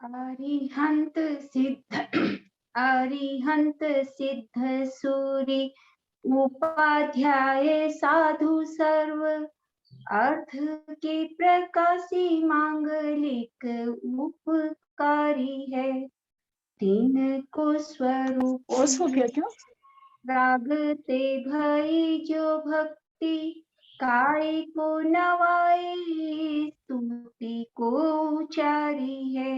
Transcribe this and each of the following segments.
अरिहंत सिद्ध अरिहंत सिद्ध सूरि उपाध्याय साधु सर्व अर्थ के प्रकाशी मांगलिक उपकारी है। तीन को स्वरूप हो गया क्या? रागते भई जो भक्ति काय को नवाए स्तुति को उचारी है।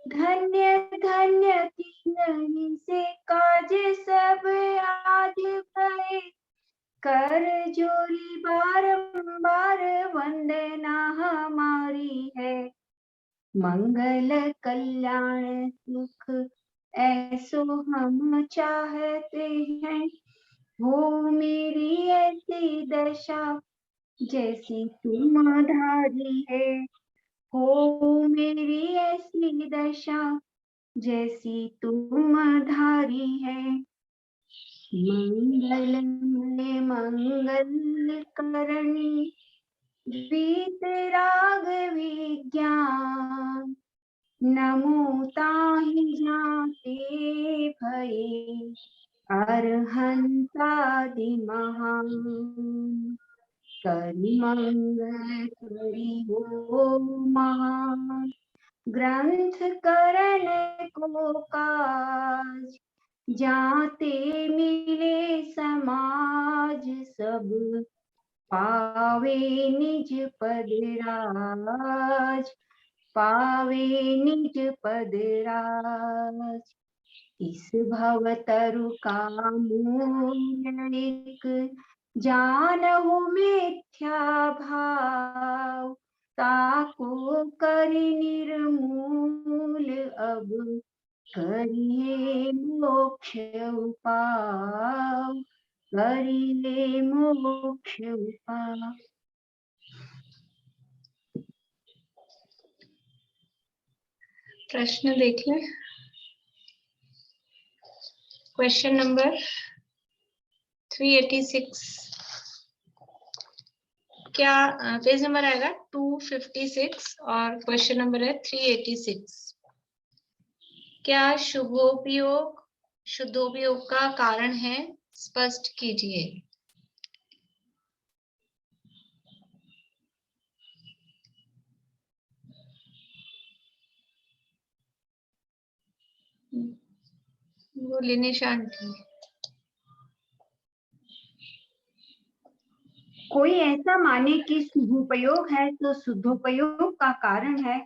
धन्य धन्य तीन से काज सब आज भय कर जोरी बारंबार वंदना हमारी है। मंगल कल्याण सुख ऐसो हम चाहते हैं। हो मेरी ऐसी दशा जैसी तुम धारी है। हो मेरी ऐसी दशा जैसी तुम धारी है। मंगल में मंगल करणी बीत राग विज्ञान नमो ताहि जाते भये अरहंतादि महान। करि मंगल करि हो महान ग्रंथ करण को काज जाते मिले समाज सब पावे निज पद राज पावे निज पद राज। इस भव तरु का मूल एक जानहु मिथ्या भाव ताको करि निर्मूल अब करिए मोक्ष उपाय करिए मोक्ष उपाय। प्रश्न देख लें। क्वेश्चन नंबर 386 क्या पेज नंबर आएगा 256 और क्वेश्चन नंबर है 386। क्या शुद्धोपयोग का कारण है? स्पष्ट कीजिए। बोलिए निशांति। कोई ऐसा माने कि शुद्धोपयोग है तो शुद्धोपयोग का कारण है,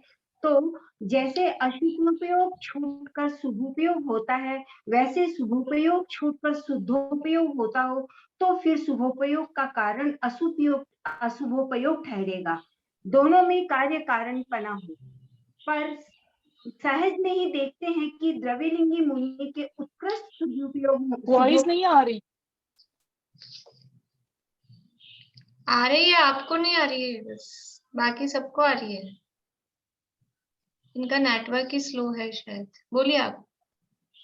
तो जैसे अशुद्धोपयोग छूटकर शुद्धोपयोग होता है, वैसे शुभोपयोग छूटकर शुद्धोपयोग होता हो तो फिर शुभोपयोग का कारण अशुभोपयोग ठहरेगा। दोनों में कार्य कारण पना हो। पर सहज में ही देखते हैं कि द्रविलिंगी मुनि के उत्कृष्ट शुद्धोपयोग वॉइस नहीं आ रही। आ रही है, आपको नहीं आ रही है, बस बाकी सबको आ रही है। इनका नेटवर्क ही स्लो है शायद। बोलिए आप।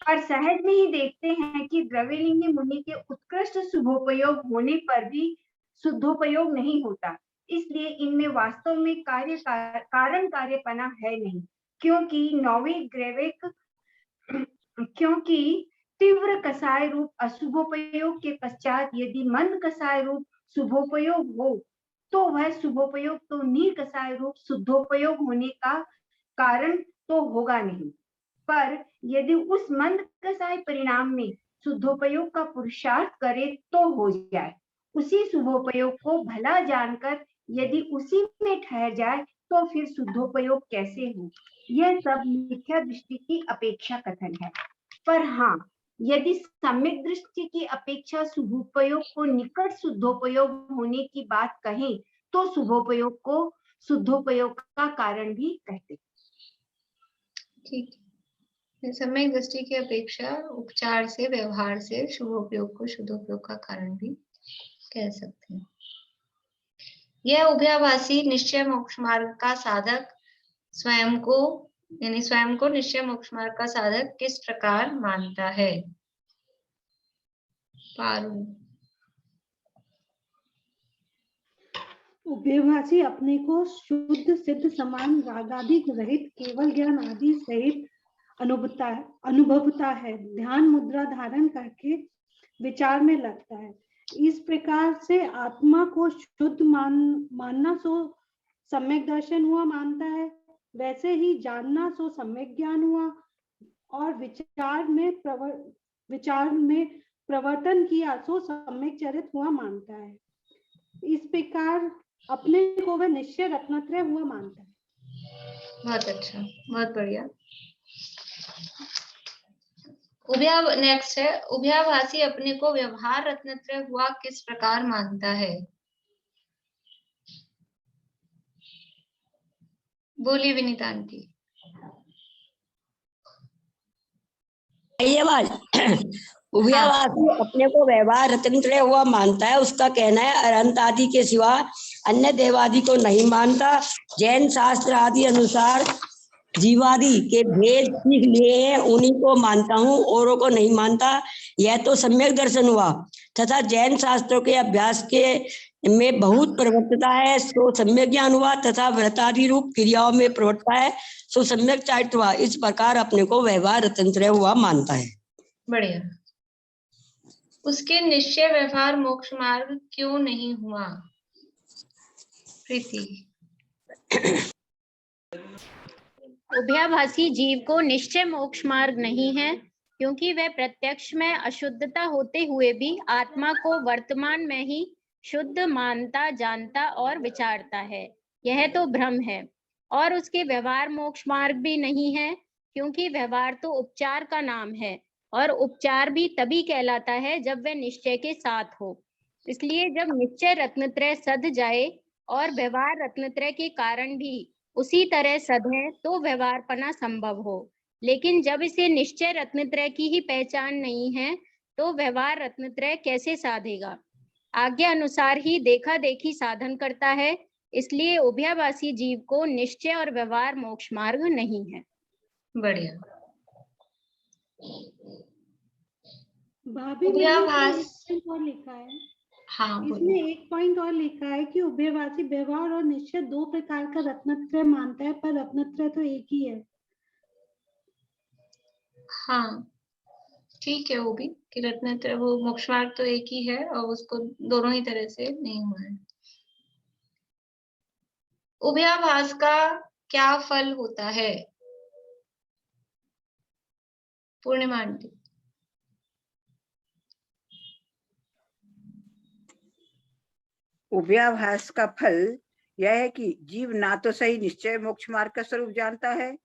पर सहज में ही देखते हैं कि द्रविलिंगी मुनि के उत्कृष्ट शुभोपयोग होने पर भी शुद्धोपयोग नहीं होता। इसलिए इनमें वास्तव में कारण कार्यपना है नहीं, क्योंकि तीव्र कसाय रूप अशुभोपयोग के पश्चात यदि मंद कसाय रूप शुभोपयोग हो तो वह शुभोपयोग तो निर्कसाय रूप शुद्धोपयोग होने का कारण तो होगा नहीं। पर यदि उस मंद कसाय परिणाम में शुद्धोपयोग का पुरुषार्थ करे तो हो जाए। उसी शुभोपयोग को भला जानकर यदि उसी में ठहर जाए तो फिर शुद्धोपयोग कैसे हो? यह सब मिथ्या दृष्टि की अपेक्षा कथन है। पर हाँ, यदि सम्यक दृष्टि की अपेक्षा शुभोपयोग को निकट शुद्धोपयोग होने की बात कहें तो शुभोपयोग को शुद्धोपयोग का कारण भी कहते। ठीक है। सम्यक दृष्टि की अपेक्षा उपचार से, व्यवहार से शुभोपयोग को शुद्धोपयोग का कारण भी कह सकते हैं। यह उभयाभासी निश्चय मोक्ष मार्ग का साधक स्वयं को निश्चय मोक्ष मार्ग का साधक किस प्रकार मानता है? पारू। उभयभाषी अपने को शुद्ध सिद्ध समान रागादि रहित केवल ज्ञान आदि सहित अनुभवता है, ध्यान मुद्रा धारण करके विचार में लगता है। इस प्रकार से आत्मा को शुद्ध मानना सो सम्यक दर्शन हुआ मानता है, वैसे ही जानना सो सम्यक ज्ञान हुआ, और विचार में प्रवर्तन किया सो सम्यक चरित हुआ मानता है। इस प्रकार अपने को वह निश्चय रत्नत्रय हुआ मानता है। बहुत अच्छा, बहुत बढ़िया। नेक्स्ट है, उभयाभासी अपने को व्यवहार रत्नत्रय हुआ किस प्रकार मानता है? बोलिए विनीता आंटी। उभयभाषी अपने को व्यवहार रत्नत्रय हुआ मानता है। उसका कहना है अनंत आदि के सिवा अन्य देवादि को नहीं मानता। जैन शास्त्र आदि अनुसार जीवादि के भेद सीख लिए हैं, उन्हीं को मानता हूँ, औरों को नहीं मानता। यह तो सम्यक दर्शन हुआ। तथा जैन शास्त्रों के अभ्यास के में बहुत प्रवर्तता है, सो सम्यक ज्ञान हुआ। तथा व्रतादि रूप क्रियाओं में प्रवर्तता है, सो सम्यक चारित्र हुआ। इस प्रकार अपने को व्यवहार रत्नत्रय हुआ मानता है। बढ़िया। उसके निश्चय व्यवहार मोक्ष मार्ग क्यों नहीं हुआ? प्रीति। उभयभाषी जीव को निश्चय मोक्ष मार्ग नहीं है, क्योंकि वह प्रत्यक्ष में अशुद्धता होते हुए भी आत्मा को वर्तमान में ही शुद्ध मानता, जानता और विचारता है। यह तो भ्रम है। और उसके व्यवहार मोक्ष मार्ग भी नहीं है, क्योंकि व्यवहार तो उपचार का नाम है, और उपचार भी तभी कहलाता है जब वह निश्चय के साथ हो। इसलिए जब निश्चय रत्नत्रय सध जाए और व्यवहार रत्नत्रय के कारण भी उसी तरह सद है, तो व्यवहारपना संभव हो। लेकिन जब इसे निश्चय रत्नत्रय की ही पहचान नहीं है, तो व्यवहार रत्नत्रय कैसे साधेगा? आज्ञा अनुसार ही देखा देखी साधन करता है। इसलिए उभयभाषी जीव को निश्चय और व्यवहार मोक्ष मार्ग नहीं है। बढ़िया। भाभी मैंने एक और लिखा है। हाँ, इसमें एक पॉइंट और लिखा है कि उभयभाषी व्यवहार और निश्चय दो प्रकार का रत्नत्रय मानता है, पर रत्नत्रय तो एक ही है। हाँ ठीक है, वो भी कि रत्नत्रय वो मोक्ष मार्ग तो एक ही है और उसको दोनों ही तरह से नहीं हुआ है। उभयाभास का क्या फल होता है? पूर्णिमा आंटी। उभयाभास का फल यह है कि जीव ना तो सही निश्चय मोक्ष मार्ग का स्वरूप जानता है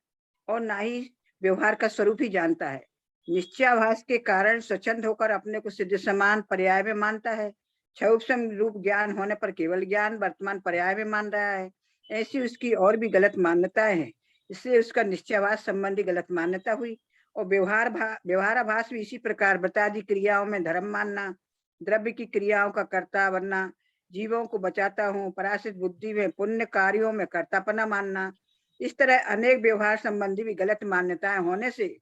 और ना ही व्यवहार का स्वरूप ही जानता है। निश्चयाभास के कारण स्वच्छंद होकर अपने को सिद्ध समान पर्याय में मानता है। क्षौप्सम रूप ज्ञान होने पर केवल ज्ञान वर्तमान पर्याय में मान रहा है। ऐसी उसकी और भी गलत मान्यताएं हैं, इसलिए उसका निश्चयाभास संबंधी गलत मान्यता हुई। और व्यवहाराभास भी इसी प्रकार व्रतादि क्रियाओं में धर्म मानना, द्रव्य की क्रियाओं का कर्ता बनना, जीवों को बचाता हूँ, परासित बुद्धि में पुण्य कार्यों में कर्तापना मानना, इस तरह अनेक व्यवहार संबंधी भी गलत मान्यताएं होने से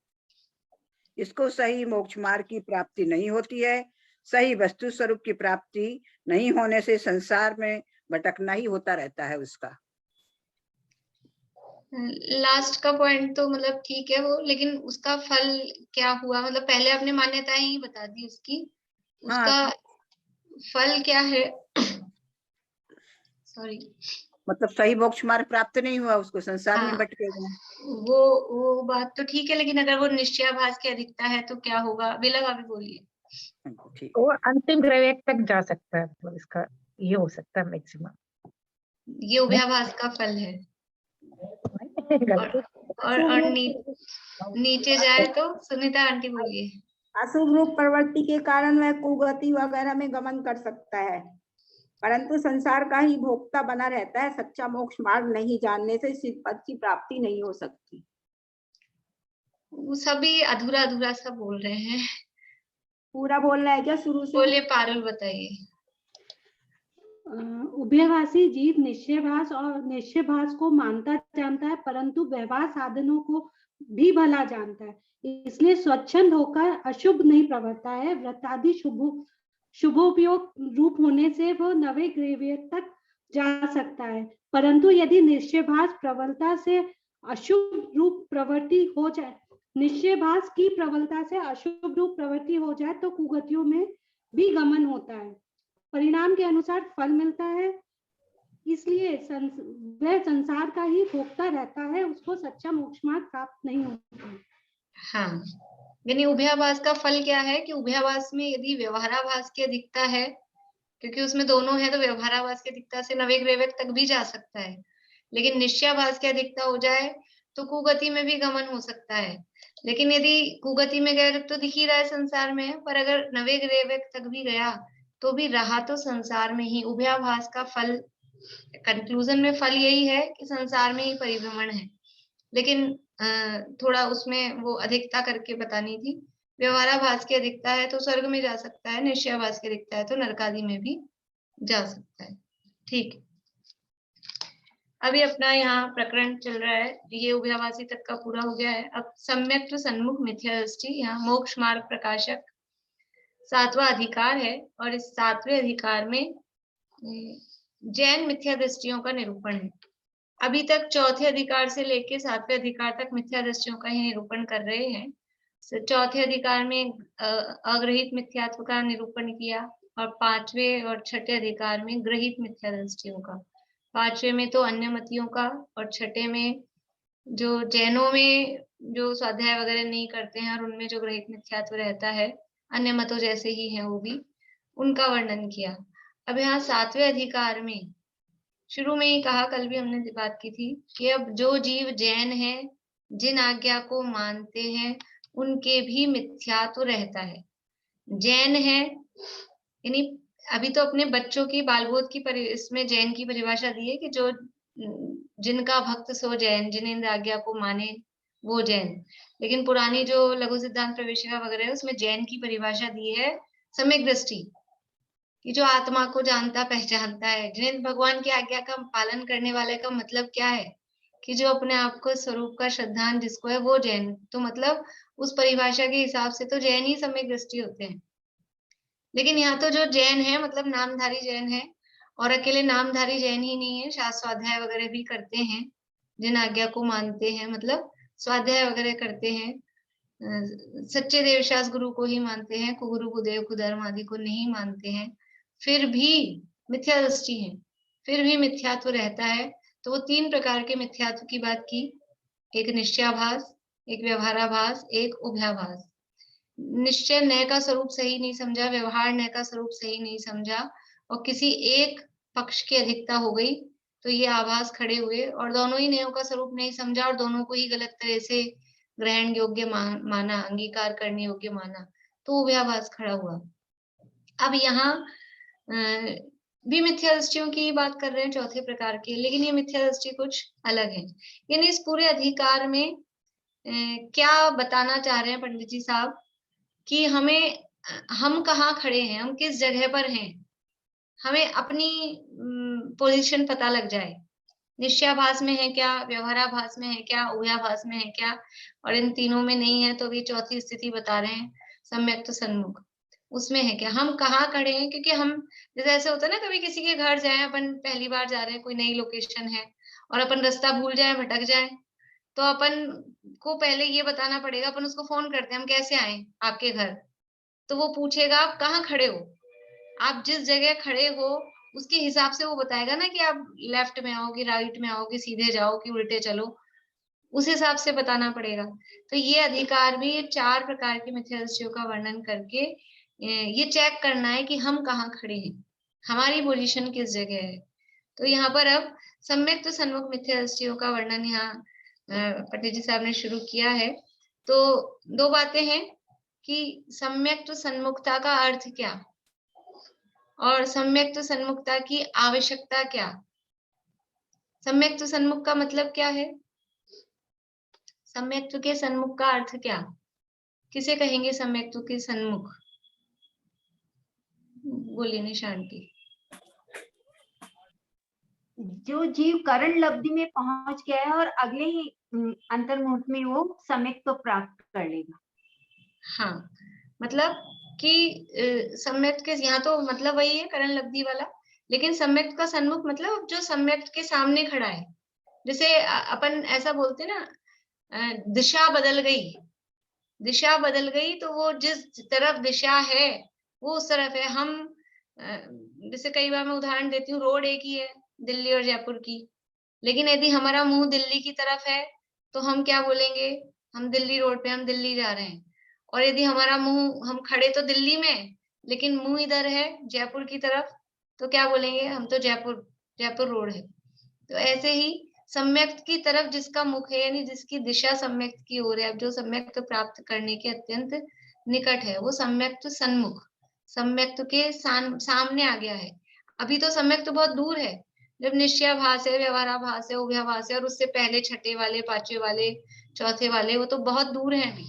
इसको सही मोक्ष मार्ग की प्राप्ति नहीं होती है। सही वस्तु स्वरूप की प्राप्ति नहीं होने से संसार में भटकना ही होता रहता है उसका। लास्ट का पॉइंट तो मतलब ठीक है वो, लेकिन उसका फल क्या हुआ? मतलब पहले आपने मान्यताएं ही बता दी उसकी, उसका हाँ, फल क्या है? सॉरी, मतलब सही मोक्ष मार्ग प्राप्त नहीं हुआ उसको, संसार में भटकेगा। वो बात तो ठीक है, लेकिन अगर वो निश्चयाभास की अधिकता है तो क्या होगा? विला भाभी बोलिए। वो अंतिम प्रवेश तक जा सकता है, तो इसका ये हो सकता है मैक्सिमम। ये उभयाभास का फल है। और नीचे जाए तो सुनीता आंटी बोलिए। अशुभ रूप प्रवृत्ति के कारण वह कुगति वगैरह में गमन कर सकता है, परंतु संसार का ही भोक्ता बना रहता है। सच्चा मोक्ष मार्ग नहीं जानने से सिद्ध पद की प्राप्ति नहीं हो सकती। वो सभी अधूरा अधूरा सा बोल रहे हैं। पूरा बोलना है क्या शुरू से? बोलिए पारुल, बताइए। उभयभाषी जीव निश्चयभास और निश्चयभास को मानता जानता है, परंतु व्यवहार साधनों को भी भला जानता है। इसलिए स्वच्छंद होकर अशुभ नहीं प्रवर्तता है। व्रतादि शुभोपयोग रूप होने से वो नवे ग्रेवियर तक जा सकता है, परंतु यदि निश्चयभास प्रबलता से अशुभ रूप प्रवृत्ति हो जाए, निश्चयभास की प्रबलता से अशुभ रूप प्रवृत्ति हो जाए तो कुगतियों में भी गमन होता है, परिणाम के अनुसार फल मिलता है, इसलिए वह संसार का ही भोगता रहता है, उसको सच्चा मोक्ष मार्ग प्राप्त नहीं होता। हाँ, यानी उभयाभास का फल क्या है कि उभयाभास में यदि व्यवहाराभास की अधिकता है, क्योंकि उसमें दोनों है, तो व्यवहाराभास की अधिकता से नवेक रेवक तक भी जा सकता है, लेकिन निश्चयाभास की अधिकता हो जाए तो कुगति में भी गमन हो सकता है। लेकिन यदि कुगति में गया तो दिख ही रहा है संसार में, पर अगर नवेक रेवक तक भी गया तो भी रहा तो संसार में ही। उभयाभास का फल, कंक्लूजन में फल यही है कि संसार में ही परिभ्रमण है, लेकिन थोड़ा उसमें वो अधिकता करके बतानी थी। व्यवहाराभास की अधिकता है तो स्वर्ग में जा सकता है, निश्चयाभास की अधिकता है तो नरक आदि में भी जा सकता है। ठीक, अभी अपना यहाँ प्रकरण चल रहा है, ये उभयाभासी तक का पूरा हो गया है। अब सम्यक सन्मुख मिथ्या दृष्टि, यहाँ मोक्ष मार्ग प्रकाशक 7वां अधिकार है, और इस 7वें अधिकार में जैन मिथ्या दृष्टियों का निरूपण है। अभी तक 4थे अधिकार से लेके 7वें अधिकार तक मिथ्या दृष्टियों का ही निरूपण कर रहे हैं। 4थे अधिकार में अग्रहित मिथ्यात्व का निरूपण किया, और 5वें और 6ठे अधिकार में ग्रहित मिथ्या दृष्टियों का। 5वें में तो अन्य मतियों का, और 6ठे में जो जैनों में जो स्वाध्याय वगैरह नहीं करते हैं और उनमें जो ग्रहित मिथ्यात्व रहता है, अन्य मतों जैसे ही है वो भी, उनका वर्णन किया। अब यहाँ 7वें अधिकार में शुरू में ही कहा, कल भी हमने बात की थी, कि अब जो जीव जैन है, जिन आज्ञा को मानते हैं, उनके भी मिथ्यात्व रहता है। जैन है यानी अभी तो अपने बच्चों की बालबोध की इसमें जैन की परिभाषा दी है कि जो जिनका भक्त सो जैन, जिन इंद्र आज्ञा को माने वो जैन। लेकिन पुरानी जो लघु सिद्धांत प्रवेशिका वगैरह है उसमें जैन की परिभाषा दी है सम्यक दृष्टि, कि जो आत्मा को जानता पहचानता है। जिन भगवान की आज्ञा का पालन करने वाले का मतलब क्या है कि जो अपने आप को स्वरूप का श्रद्धान जिसको है वो जैन। तो मतलब उस परिभाषा के हिसाब से तो जैन ही सम्यक दृष्टि होते हैं। लेकिन यहाँ तो जो जैन है मतलब नामधारी जैन है, और अकेले नामधारी जैन ही नहीं है, शास्त्र स्वाध्याय वगैरह भी करते हैं, जिन आज्ञा को मानते हैं, मतलब स्वाध्याय वगैरह करते हैं, सच्चे देवशास्त्र गुरु को ही मानते हैं, कुगुरु कुदेव कुधर्म आदि को नहीं मानते हैं, फिर भी मिथ्या दृष्टि है, फिर भी मिथ्यात्व रहता है। तो वो 3 प्रकार के मिथ्यात्व की बात की, एक निश्चयाभास, एक व्यवहाराभास, एक उभयाभास। निश्चय नय का स्वरूप सही नहीं समझा, व्यवहार नय का स्वरूप सही नहीं समझा, और किसी एक पक्ष की अधिकता हो गई तो ये आभास खड़े हुए, और दोनों ही नयों का स्वरूप नहीं समझा और दोनों को ही गलत तरह से ग्रहण योग्य माना, अंगीकार करने योग्य माना, तो उभयाभास खड़ा हुआ। अब यहाँ भी मिथ्या दृष्टियों की बात कर रहे हैं 4थे प्रकार की, लेकिन ये मिथ्या दृष्टि कुछ अलग है। यानी इस पूरे अधिकार में क्या बताना चाह रहे हैं पंडित जी साहब कि हम कहाँ खड़े हैं, हम किस जगह पर हैं, हमें अपनी पोजीशन पता लग जाए। निश्चयाभास में है क्या, व्यवहाराभास में है क्या, उभयाभास में है क्या, और इन तीनों में नहीं है तो भी 4थी स्थिति बता रहे हैं सम्यक सन्मुख, उसमें है क्या, हम कहाँ खड़े हैं। क्योंकि हम जैसे ऐसे होता है ना, कभी किसी के घर जाए, अपन पहली बार जा रहे हैं, कोई नई लोकेशन है और अपन रास्ता भूल जाए, भटक जाए, तो अपन को पहले ये बताना पड़ेगा, अपन उसको फोन करते हैं, हम कैसे आए आपके घर, तो वो पूछेगा आप कहाँ खड़े हो, आप जिस जगह खड़े हो उसके हिसाब से वो बताएगा ना कि आप लेफ्ट में आओ कि राइट में आओ कि सीधे जाओ कि उल्टे चलो, उस हिसाब से बताना पड़ेगा। तो ये अधिकार भी 4 प्रकार की मिथ्या दृष्टियों का वर्णन करके ये चेक करना है कि हम कहाँ खड़े हैं, हमारी पोजीशन किस जगह है। तो यहाँ पर अब सम्यक सन्मुख मिथ्या दृष्टियों का वर्णन यहाँ पंडित जी साहब ने शुरू किया है। तो 2 बातें हैं कि सम्यक सन्मुखता का अर्थ क्या, और सम्यक सन्मुखता की आवश्यकता क्या। सम्यक सन्मुख का मतलब क्या है, सम्यक के सन्मुख का अर्थ क्या, किसे कहेंगे सम्यक के सन्मुख, बोलिए निशांति। जो जीव करण लब्धि में पहुंच गया है और अगले ही अंतर्मुहूर्त में वो सम्यक तो प्राप्त कर लेगा। हाँ, मतलब कि सम्यक के यहाँ तो मतलब वही है करण लब्धि वाला, लेकिन सम्यक्त का सन्मुख मतलब जो सम्यक्त के सामने खड़ा है। जैसे अपन ऐसा बोलते हैं ना, दिशा बदल गई, दिशा बदल गई तो वो जिस तरफ दिशा है वो उस तरफ है। हम जैसे कई बार मैं उदाहरण देती हूँ, रोड एक ही है दिल्ली और जयपुर की, लेकिन यदि हमारा मुंह दिल्ली की तरफ है तो हम क्या बोलेंगे, हम दिल्ली रोड पे, हम दिल्ली जा रहे हैं। और यदि हमारा मुंह, हम खड़े तो दिल्ली में लेकिन मुंह इधर है जयपुर की तरफ, तो क्या बोलेंगे, हम तो जयपुर, जयपुर रोड है। तो ऐसे ही सम्यक्त की तरफ जिसका मुख है, यानी जिसकी दिशा सम्यक्त की ओर है, जो सम्यक्त प्राप्त करने के अत्यंत निकट है, वो सम्यक्त सन्मुख, सम्यक्त के सामने आ गया है। अभी तो सम्यक्त बहुत दूर है, जब निश्चयाभास है, व्यवहाराभास है, उभयाभास है, और उससे पहले छठे वाले, पांचवे वाले, चौथे वाले, वो तो बहुत दूर है अभी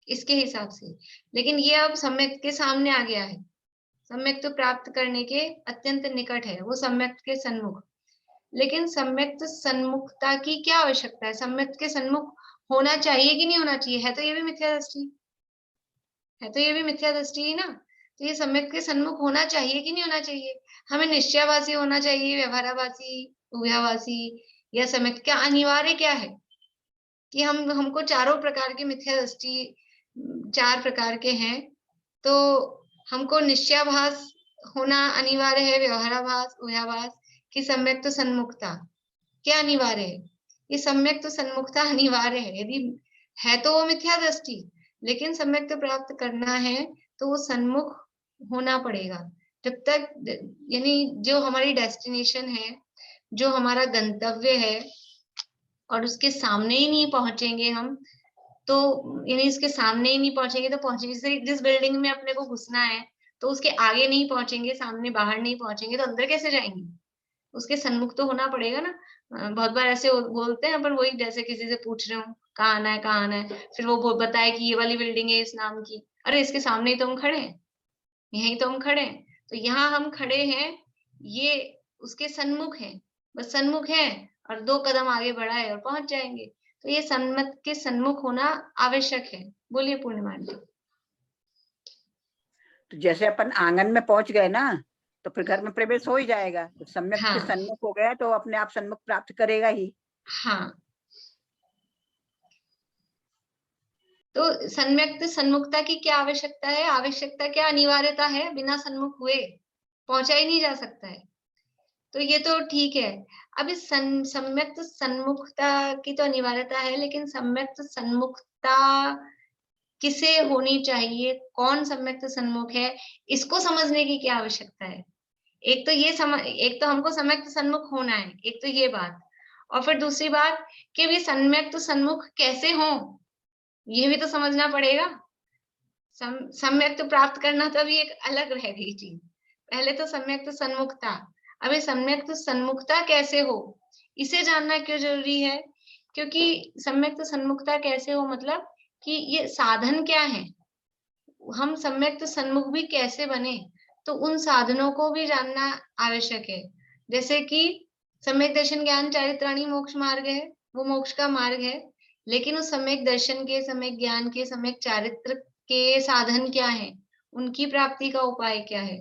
इसके हिसाब से। लेकिन ये अब सम्यक्त के सामने आ गया है, सम्यक्त प्राप्त करने के अत्यंत निकट है, वो सम्यक्त के सन्मुख। लेकिन सम्यक्त सन्मुखता की क्या आवश्यकता है, सम्यक्त के सन्मुख होना चाहिए कि नहीं होना चाहिए, है तो ये भी मिथ्या दृष्टि, है तो ये भी मिथ्या दृष्टि ही ना। तो ये सम्यक्त के सन्मुख होना चाहिए कि नहीं होना चाहिए, हमें निश्चयाभासी होना चाहिए, व्यवहाराभासी, उभयाभासी, या सम्यक्त, क्या अनिवार्य क्या है कि हमको चारों प्रकार के मिथ्या दृष्टि, 4 प्रकार के हैं, तो हमको निश्चयाभास होना अनिवार्य है, व्यवहाराभास, उभयाभास, कि सम्यक्त सन्मुखता क्या अनिवार्य है? ये सम्यक्त सन्मुखता अनिवार्य है। यदि है तो वो मिथ्या दृष्टि, लेकिन सम्यक्त प्राप्त करना है तो वो सन्मुख होना पड़ेगा। जब तक, यानी जो हमारी डेस्टिनेशन है, जो हमारा गंतव्य है, और उसके सामने ही नहीं पहुंचेंगे हम, तो यानी इसके सामने ही नहीं पहुंचेंगे तो पहुंचेंगे, जैसे जिस बिल्डिंग में अपने को घुसना है तो उसके आगे नहीं पहुंचेंगे, सामने बाहर नहीं पहुंचेंगे, तो अंदर कैसे जाएंगे, उसके सन्मुख तो होना पड़ेगा ना। बहुत बार ऐसे बोलते हैं अपन, वही जैसे किसी से पूछ रहे हो कहाँ आना है, कहाँ आना है, फिर वो बताए कि ये वाली बिल्डिंग है इस नाम की, अरे इसके सामने ही तो हम खड़े हैं, यहीं तो हम खड़े हैं, तो यहाँ हम खड़े हैं, ये उसके सन्मुख है, बस सन्मुख है, और 2 कदम आगे बढ़ा है और पहुंच जाएंगे। तो ये सन्मत के सन्मुख होना आवश्यक है। बोलिए पूर्णिमा जी। तो जैसे अपन आंगन में पहुंच गए ना, तो फिर घर में प्रवेश हो ही जाएगा। तो सम्यक के सन्मुख हो गया तो अपने आप सन्मुख प्राप्त करेगा ही। हाँ, तो सम्यक्त सन्मुखता की क्या आवश्यकता है, आवश्यकता क्या अनिवार्यता है, बिना सन्मुख हुए पहुंचा ही नहीं जा सकता है। तो ये तो ठीक है। अब इस सम्यक्त सन्मुखता की तो अनिवार्यता है, लेकिन सम्यक्त सन्मुखता किसे होनी चाहिए, कौन सम्यक्त सन्मुख है, इसको समझने की क्या आवश्यकता है। एक तो ये एक तो हमको सम्यक्त सन्मुख होना है, एक तो ये बात, और फिर दूसरी बात कि वे सम्यक्त सन्मुख कैसे हो, ये भी तो समझना पड़ेगा। सम्यक्त प्राप्त करना तो अभी एक अलग रह गई चीज, पहले तो सम्यक्त सन्मुखता, अभी सम्यक्त सन्मुखता कैसे हो, इसे जानना क्यों जरूरी है, क्योंकि सम्यक्त सन्मुखता कैसे हो मतलब कि ये साधन क्या है, हम सम्यक्त सन्मुख भी कैसे बने, तो उन साधनों को भी जानना आवश्यक है। जैसे कि सम्यक दर्शन ज्ञान चारित्राणी मोक्ष मार्ग है, वो मोक्ष का मार्ग है, लेकिन उस सम्यक दर्शन के, सम्यक ज्ञान के, सम्यक चारित्र के साधन क्या है, उनकी प्राप्ति का उपाय क्या है,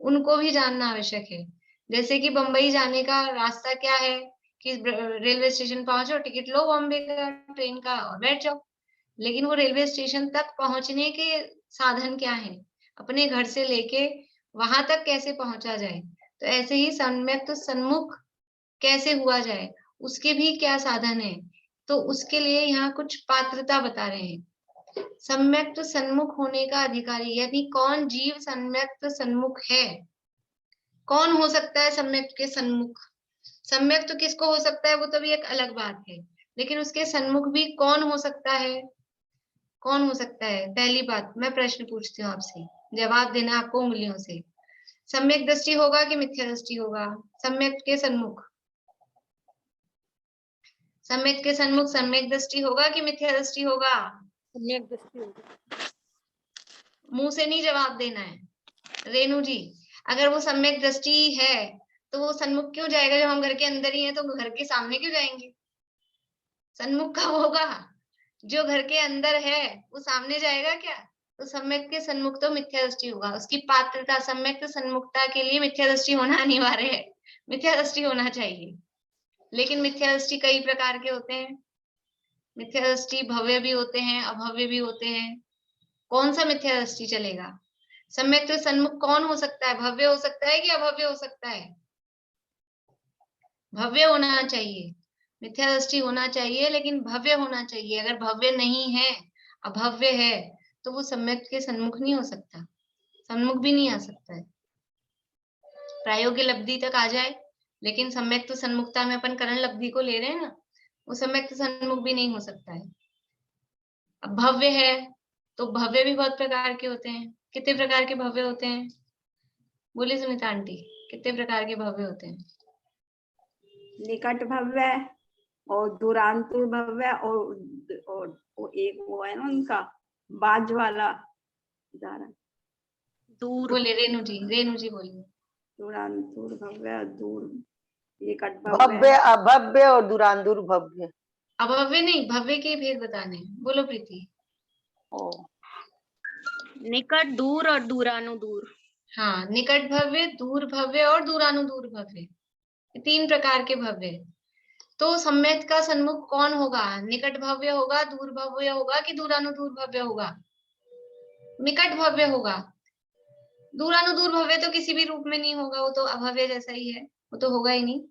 उनको भी जानना आवश्यक है। जैसे कि बंबई जाने का रास्ता क्या है, कि रेलवे स्टेशन पहुंचो, टिकट लो बॉम्बे का ट्रेन का और बैठ जाओ, लेकिन वो रेलवे स्टेशन तक पहुंचने के साधन क्या है, अपने घर से लेके वहां तक कैसे पहुंचा जाए, तो ऐसे ही सम्यक्त सन्मुख कैसे हुआ जाए, उसके भी क्या साधन है, तो उसके लिए यहाँ कुछ पात्रता बता रहे हैं। सम्यक्त सन्मुख होने का अधिकारी, यानी कौन जीव सम्यक्त सन्मुख है, कौन हो सकता है सम्यक्त के सन्मुख, सम्यक्त तो किसको हो सकता है वो तो भी एक अलग बात है, लेकिन उसके सन्मुख भी कौन हो सकता है, कौन हो सकता है। पहली बात, मैं प्रश्न पूछती हूँ आपसे, जवाब देना आपको उंगलियों से। सम्यक दृष्टि होगा कि मिथ्या दृष्टि होगा, सम्यक के सन्मुख, सम्यक के सन्मुख सम्यक दृष्टि होगा कि मिथ्या दृष्टि होगा, सम्यक दृष्टि होगी। मुंह से नहीं जवाब देना है रेणु जी। अगर वो सम्यक दृष्टि है तो वो सन्मुख क्यों जाएगा, जब हम घर के अंदर ही हैं तो घर के सामने क्यों जाएंगे, सन्मुख कब होगा, जो घर के अंदर है वो सामने जाएगा क्या, तो सम्यक के सन्मुख तो मिथ्या दृष्टि होगा। उसकी पात्रता, सम्यक सन्मुखता के लिए मिथ्या दृष्टि होना अनिवार्य है, मिथ्या दृष्टि होना चाहिए। लेकिन मिथ्या दृष्टि कई प्रकार के होते हैं। मिथ्या दृष्टि भव्य भी होते हैं, अभव्य भी होते हैं। कौन सा मिथ्या दृष्टि चलेगा? सम्यक तो सन्मुख कौन हो सकता है? भव्य हो सकता है कि अभव्य हो सकता है? भव्य होना चाहिए। मिथ्या दृष्टि होना चाहिए लेकिन भव्य होना चाहिए। अगर भव्य नहीं है, अभव्य है, तो वो सम्यक के सन्मुख नहीं हो सकता, सन्मुख भी नहीं आ सकता है। प्रायोगिक लब्धि तक आ जाए, लेकिन सम्यक तो सन्मुखता में अपन करण लब्धि को ले रहे हैं ना, वो सम्यक तो सन्मुख भी नहीं हो सकता है। अब भव्य है तो भव्य भी बहुत प्रकार के होते हैं। कितने प्रकार के भव्य होते हैं? बोलिए सुनीता आंटी, कितने प्रकार के भव्य होते हैं? निकट भव्य और दूरांतुर भव्य और एक वो है ना उनका बाज वाला उदाहरण। दूर बोले रेणु जी बोलिए। दूरांतुर भव्य, दूर निकट भव्य, अभव्य और दूरांदूर भव्य। अभव्य नहीं, भव्य के भेद बताने। बोलो प्रीति। ओ, निकट दूर और दूरानुदूर। हाँ, निकट भव्य, दूर भव्य और दूरानुदूर भव्य, तीन प्रकार के भव्य। तो सम्यक का सन्मुख कौन होगा? निकट भव्य होगा, दूर भव्य होगा कि दूरानुदूर भव्य होगा? निकट भव्य होगा। दूरानुदूर भव्य तो किसी भी रूप में नहीं होगा, वो तो अभव्य जैसा ही है, वो तो होगा ही नहीं।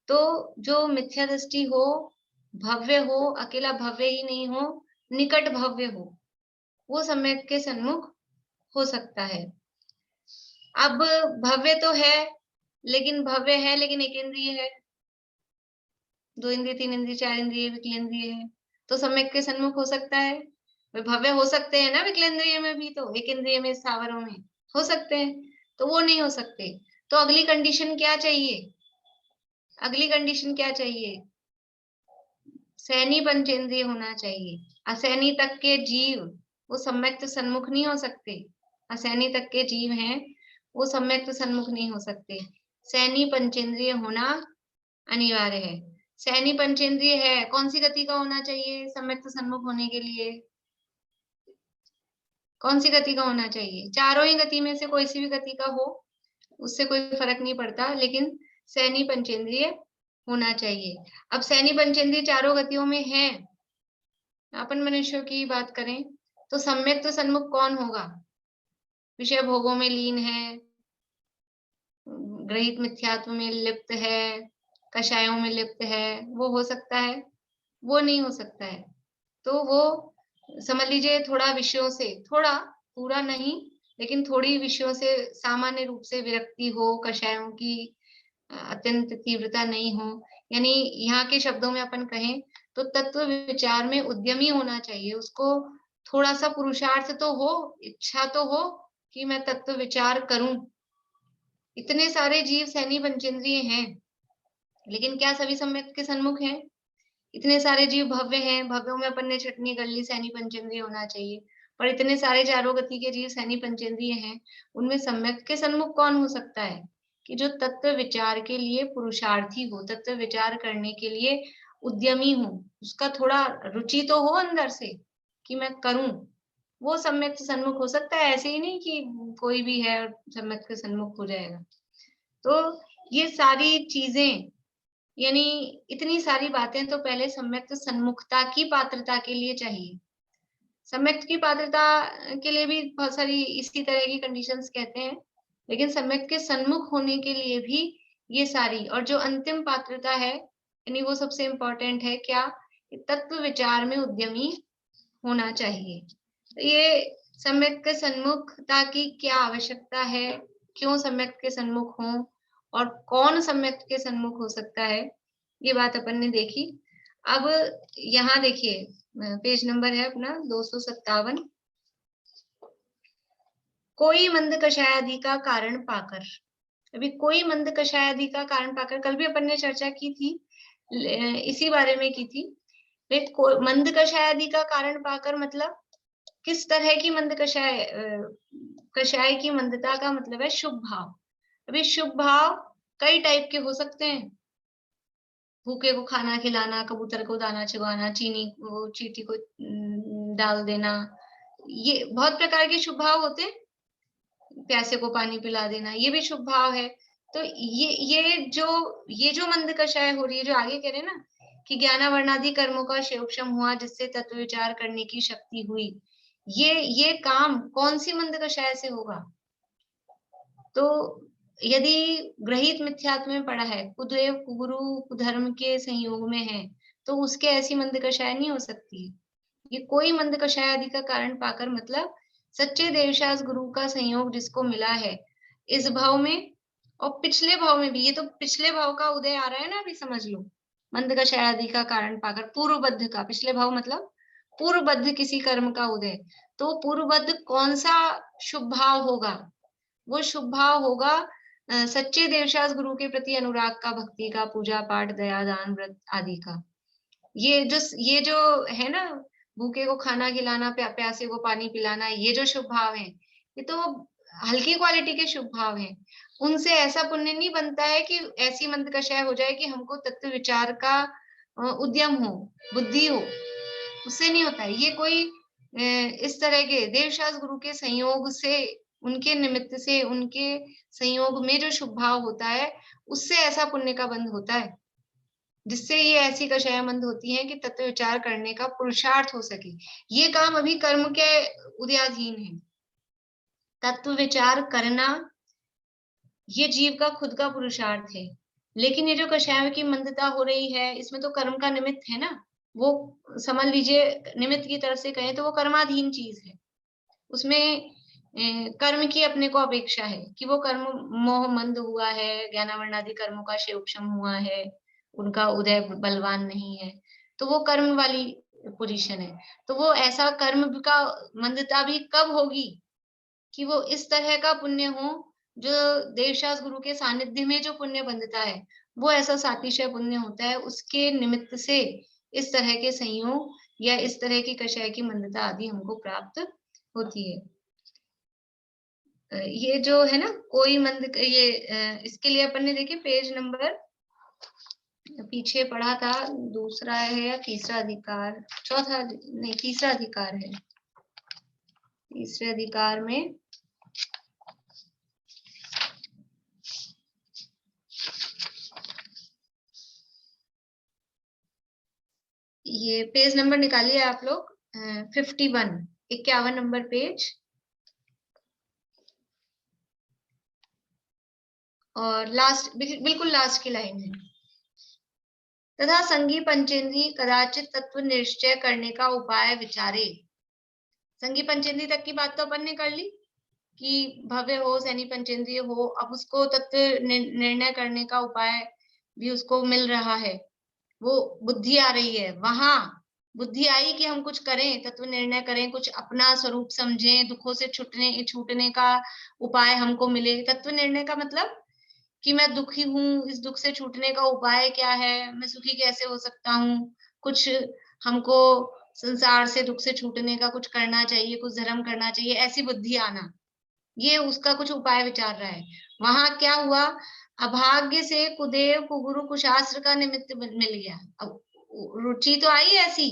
तो जो मिथ्या दृष्टि हो, भव्य हो, अकेला भव्य ही नहीं हो, निकट भव्य हो, वो सम्यक के सन्मुख हो सकता है। अब भव्य तो है लेकिन एक इंद्रिय है, दो इंद्रिय, तीन इंद्रिय, चार इंद्रिय, विकलेंद्रिय है, तो सम्यक के सन्मुख हो सकता है। वे भव्य हो सकते हैं ना विकलेंद्रिय में भी, तो एक इंद्रिय में, स्थावरों में हो सकते हैं, तो वो नहीं हो सकते। तो अगली कंडीशन क्या चाहिए? अगली कंडीशन क्या चाहिए? सैनी पंचेंद्रिय होना चाहिए। असैनी तक के जीव वो सम्यक सन्मुख नहीं हो सकते। असैनी तक के जीव हैं, वो सम्यक सन्मुख नहीं हो सकते। सैनी पंचेंद्रिय होना अनिवार्य है। सैनी पंचेंद्रिय है, कौन सी गति का होना चाहिए सम्यक सन्मुख होने के लिए? कौन सी गति का होना चाहिए? चारों ही गति में से कोई सी भी गति का हो, उससे कोई फर्क नहीं पड़ता, लेकिन सैनी पंचेंद्रिय होना चाहिए। अब सैनी पंचेंद्रिय चारों गतियों में है, अपन मनुष्यों की बात करें तो सम्यक तो सन्मुख कौन होगा? विषय भोगों में लीन है, ग्रहित मिथ्यात्व में लिप्त है, कषायों में लिप्त है, वो हो सकता है? वो नहीं हो सकता है। तो वो समझ लीजिए थोड़ा विषयों से, थोड़ा, पूरा नहीं, लेकिन थोड़ी विषयों से सामान्य रूप से विरक्ति हो, कषायों की अत्यंत तीव्रता नहीं हो, यानी यहाँ के शब्दों में अपन कहें तो तत्व विचार में उद्यमी होना चाहिए। उसको थोड़ा सा पुरुषार्थ तो हो, इच्छा तो हो कि मैं तत्व विचार करूं। इतने सारे जीव सैनी पंचेंद्रिय हैं, लेकिन क्या सभी सम्यक के सन्मुख हैं? इतने सारे जीव भव्य हैं, भव्यों में अपन ने छटनी कर ली, सैनी पंचेंद्रिय होना चाहिए। पर इतने सारे चारों गति के जीव सैनी पंचेंद्रिय हैं, उनमें सम्यक के सन्मुख कौन हो सकता है? कि जो तत्व विचार के लिए पुरुषार्थी हो, तत्व विचार करने के लिए उद्यमी हो, उसका थोड़ा रुचि तो हो अंदर से कि मैं करूं, वो सम्यक सन्मुख हो सकता है। ऐसे ही नहीं कि कोई भी है और सम्यक के सन्मुख हो जाएगा। तो ये सारी चीजें, यानी इतनी सारी बातें तो पहले सम्यक सन्मुखता की पात्रता के लिए चाहिए। सम्यक की पात्रता के लिए भी बहुत सारी इसी तरह की कंडीशंस कहते हैं, लेकिन सम्यक के सन्मुख होने के लिए भी ये सारी, और जो अंतिम पात्रता है यानी वो सबसे इम्पोर्टेंट है, क्या? तत्व विचार में उद्यमी होना चाहिए। तो ये सम्यक के सन्मुखता की क्या आवश्यकता है, क्यों सम्यक के सन्मुख हो, और कौन सम्यक के सन्मुख हो सकता है, ये बात अपन ने देखी। अब यहाँ देखिए पेज नंबर है अपना 257। कोई मंद कषायादि का कारण पाकर, अभी कोई मंद कषायादि का कारण पाकर, कल भी अपन ने चर्चा की थी, इसी बारे में की थी। मंद कषायादि का कारण पाकर मतलब किस तरह की मंद कषाय? कषाय की मंदता का मतलब है शुभ भाव। अभी शुभ भाव कई टाइप के हो सकते हैं। भूखे को खाना खिलाना, कबूतर को दाना चुगाना, चीनी को चींटी को डाल देना, ये बहुत प्रकार के शुभ भाव होते हैं, प्यासे को पानी पिला देना ये भी शुभ भाव है। तो ये जो मंद कषाय हो रही है, जो आगे कह रहे हैं ना कि ज्ञानावर्णादि कर्मों का क्षेपक्षम हुआ जिससे तत्व विचार करने की शक्ति हुई, ये काम कौन सी मंद कषाय से होगा? तो यदि ग्रहित मिथ्यात्व में पड़ा है, कुदेव कुगुरु कुधर्म के संयोग में है, तो उसके ऐसी मंद कषाय नहीं हो सकती। ये कोई मंद कषाय आदि का कारण पाकर मतलब सच्चे देवशास गुरु का संयोग जिसको मिला है इस भाव में और पिछले भाव में भी, ये तो पिछले भाव का उदय आ रहा है ना, अभी समझ लो। मंद कषाय आदि का कारण पाकर पूर्वबद्ध का, पिछले भाव मतलब पूर्वबद्ध किसी कर्म का उदय, तो पूर्वबद्ध कौन सा शुभ भाव होगा? वो शुभ भाव होगा सच्चे देवशास गुरु के प्रति अनुराग का, भक्ति का, पूजा पाठ, दया दान व्रत आदि का। ये जो है ना, भूखे को खाना खिलाना, प्यासे को पानी पिलाना, ये जो शुभ भाव है, ये तो हल्की क्वालिटी के शुभ भाव हैं। उनसे ऐसा पुण्य नहीं बनता है कि ऐसी मंद कषाय हो जाए कि हमको तत्व विचार का उद्यम हो, बुद्धि हो, उससे नहीं होता है। ये कोई इस तरह के देवशास गुरु के संयोग से, उनके निमित्त से, उनके संयोग में जो शुभ भाव होता है, उससे ऐसा पुण्य का बंध होता है, जिससे ये ऐसी कषाय मंद होती हैं कि तत्व विचार करने का पुरुषार्थ हो सके। ये काम अभी कर्म के उदयाधीन है। तत्व विचार करना ये जीव का खुद का पुरुषार्थ है, लेकिन ये जो कषाय की मंदता हो रही है, इसमें तो कर्म का निमित्त है ना, वो समझ लीजिए निमित्त की तरफ से कहें तो वो कर्माधीन चीज है। उसमें कर्म की अपने को अपेक्षा है कि वो कर्म मोह मंद हुआ है, ज्ञानावर्णादि कर्मों का क्षेपक्षम हुआ है, उनका उदय बलवान नहीं है, तो वो कर्म वाली पोजीशन है। तो वो ऐसा कर्म का मंदता भी कब होगी कि वो इस तरह का पुण्य हो जो देवशास गुरु के सानिध्य में जो पुण्य बंधता है, वो ऐसा सातिशय पुण्य होता है, उसके निमित्त से इस तरह के संयोग या इस तरह की कषाय की मंदता आदि हमको प्राप्त होती है। ये जो है ना कोई मंद, ये इसके लिए अपन ने देखिए पेज नंबर पीछे पढ़ा था, दूसरा है या तीसरा अधिकार, चौथा नहीं तीसरा अधिकार है। तीसरे अधिकार में ये पेज नंबर निकालिए आप लोग, 51, 51 नंबर पेज, और लास्ट, बिल्कुल लास्ट की लाइन है। तथा संगी पंचेंद्री कदाचित तत्व निश्चय करने का उपाय विचारे। संगी पंचेंद्री तक की बात तो अपन ने कर ली कि भव्य हो, सैनी पंचेंद्रिय हो, अब उसको तत्व निर्णय करने का उपाय भी उसको मिल रहा है, वो बुद्धि आ रही है, वहां बुद्धि आई कि हम कुछ करें, तत्व निर्णय करें, कुछ अपना स्वरूप समझें, दुखों से छूटने का उपाय हमको मिले। तत्व निर्णय का मतलब कि मैं दुखी हूँ, इस दुख से छूटने का उपाय क्या है, मैं सुखी कैसे हो सकता हूँ, कुछ हमको संसार से दुख से छूटने का कुछ करना चाहिए, कुछ धर्म करना चाहिए, ऐसी बुद्धि आना, ये उसका कुछ उपाय विचार रहा है। वहां क्या हुआ, अभाग्य से कुदेव कुगुरु कुशास्त्र का निमित्त मिल गया। अब रुचि तो आई ऐसी,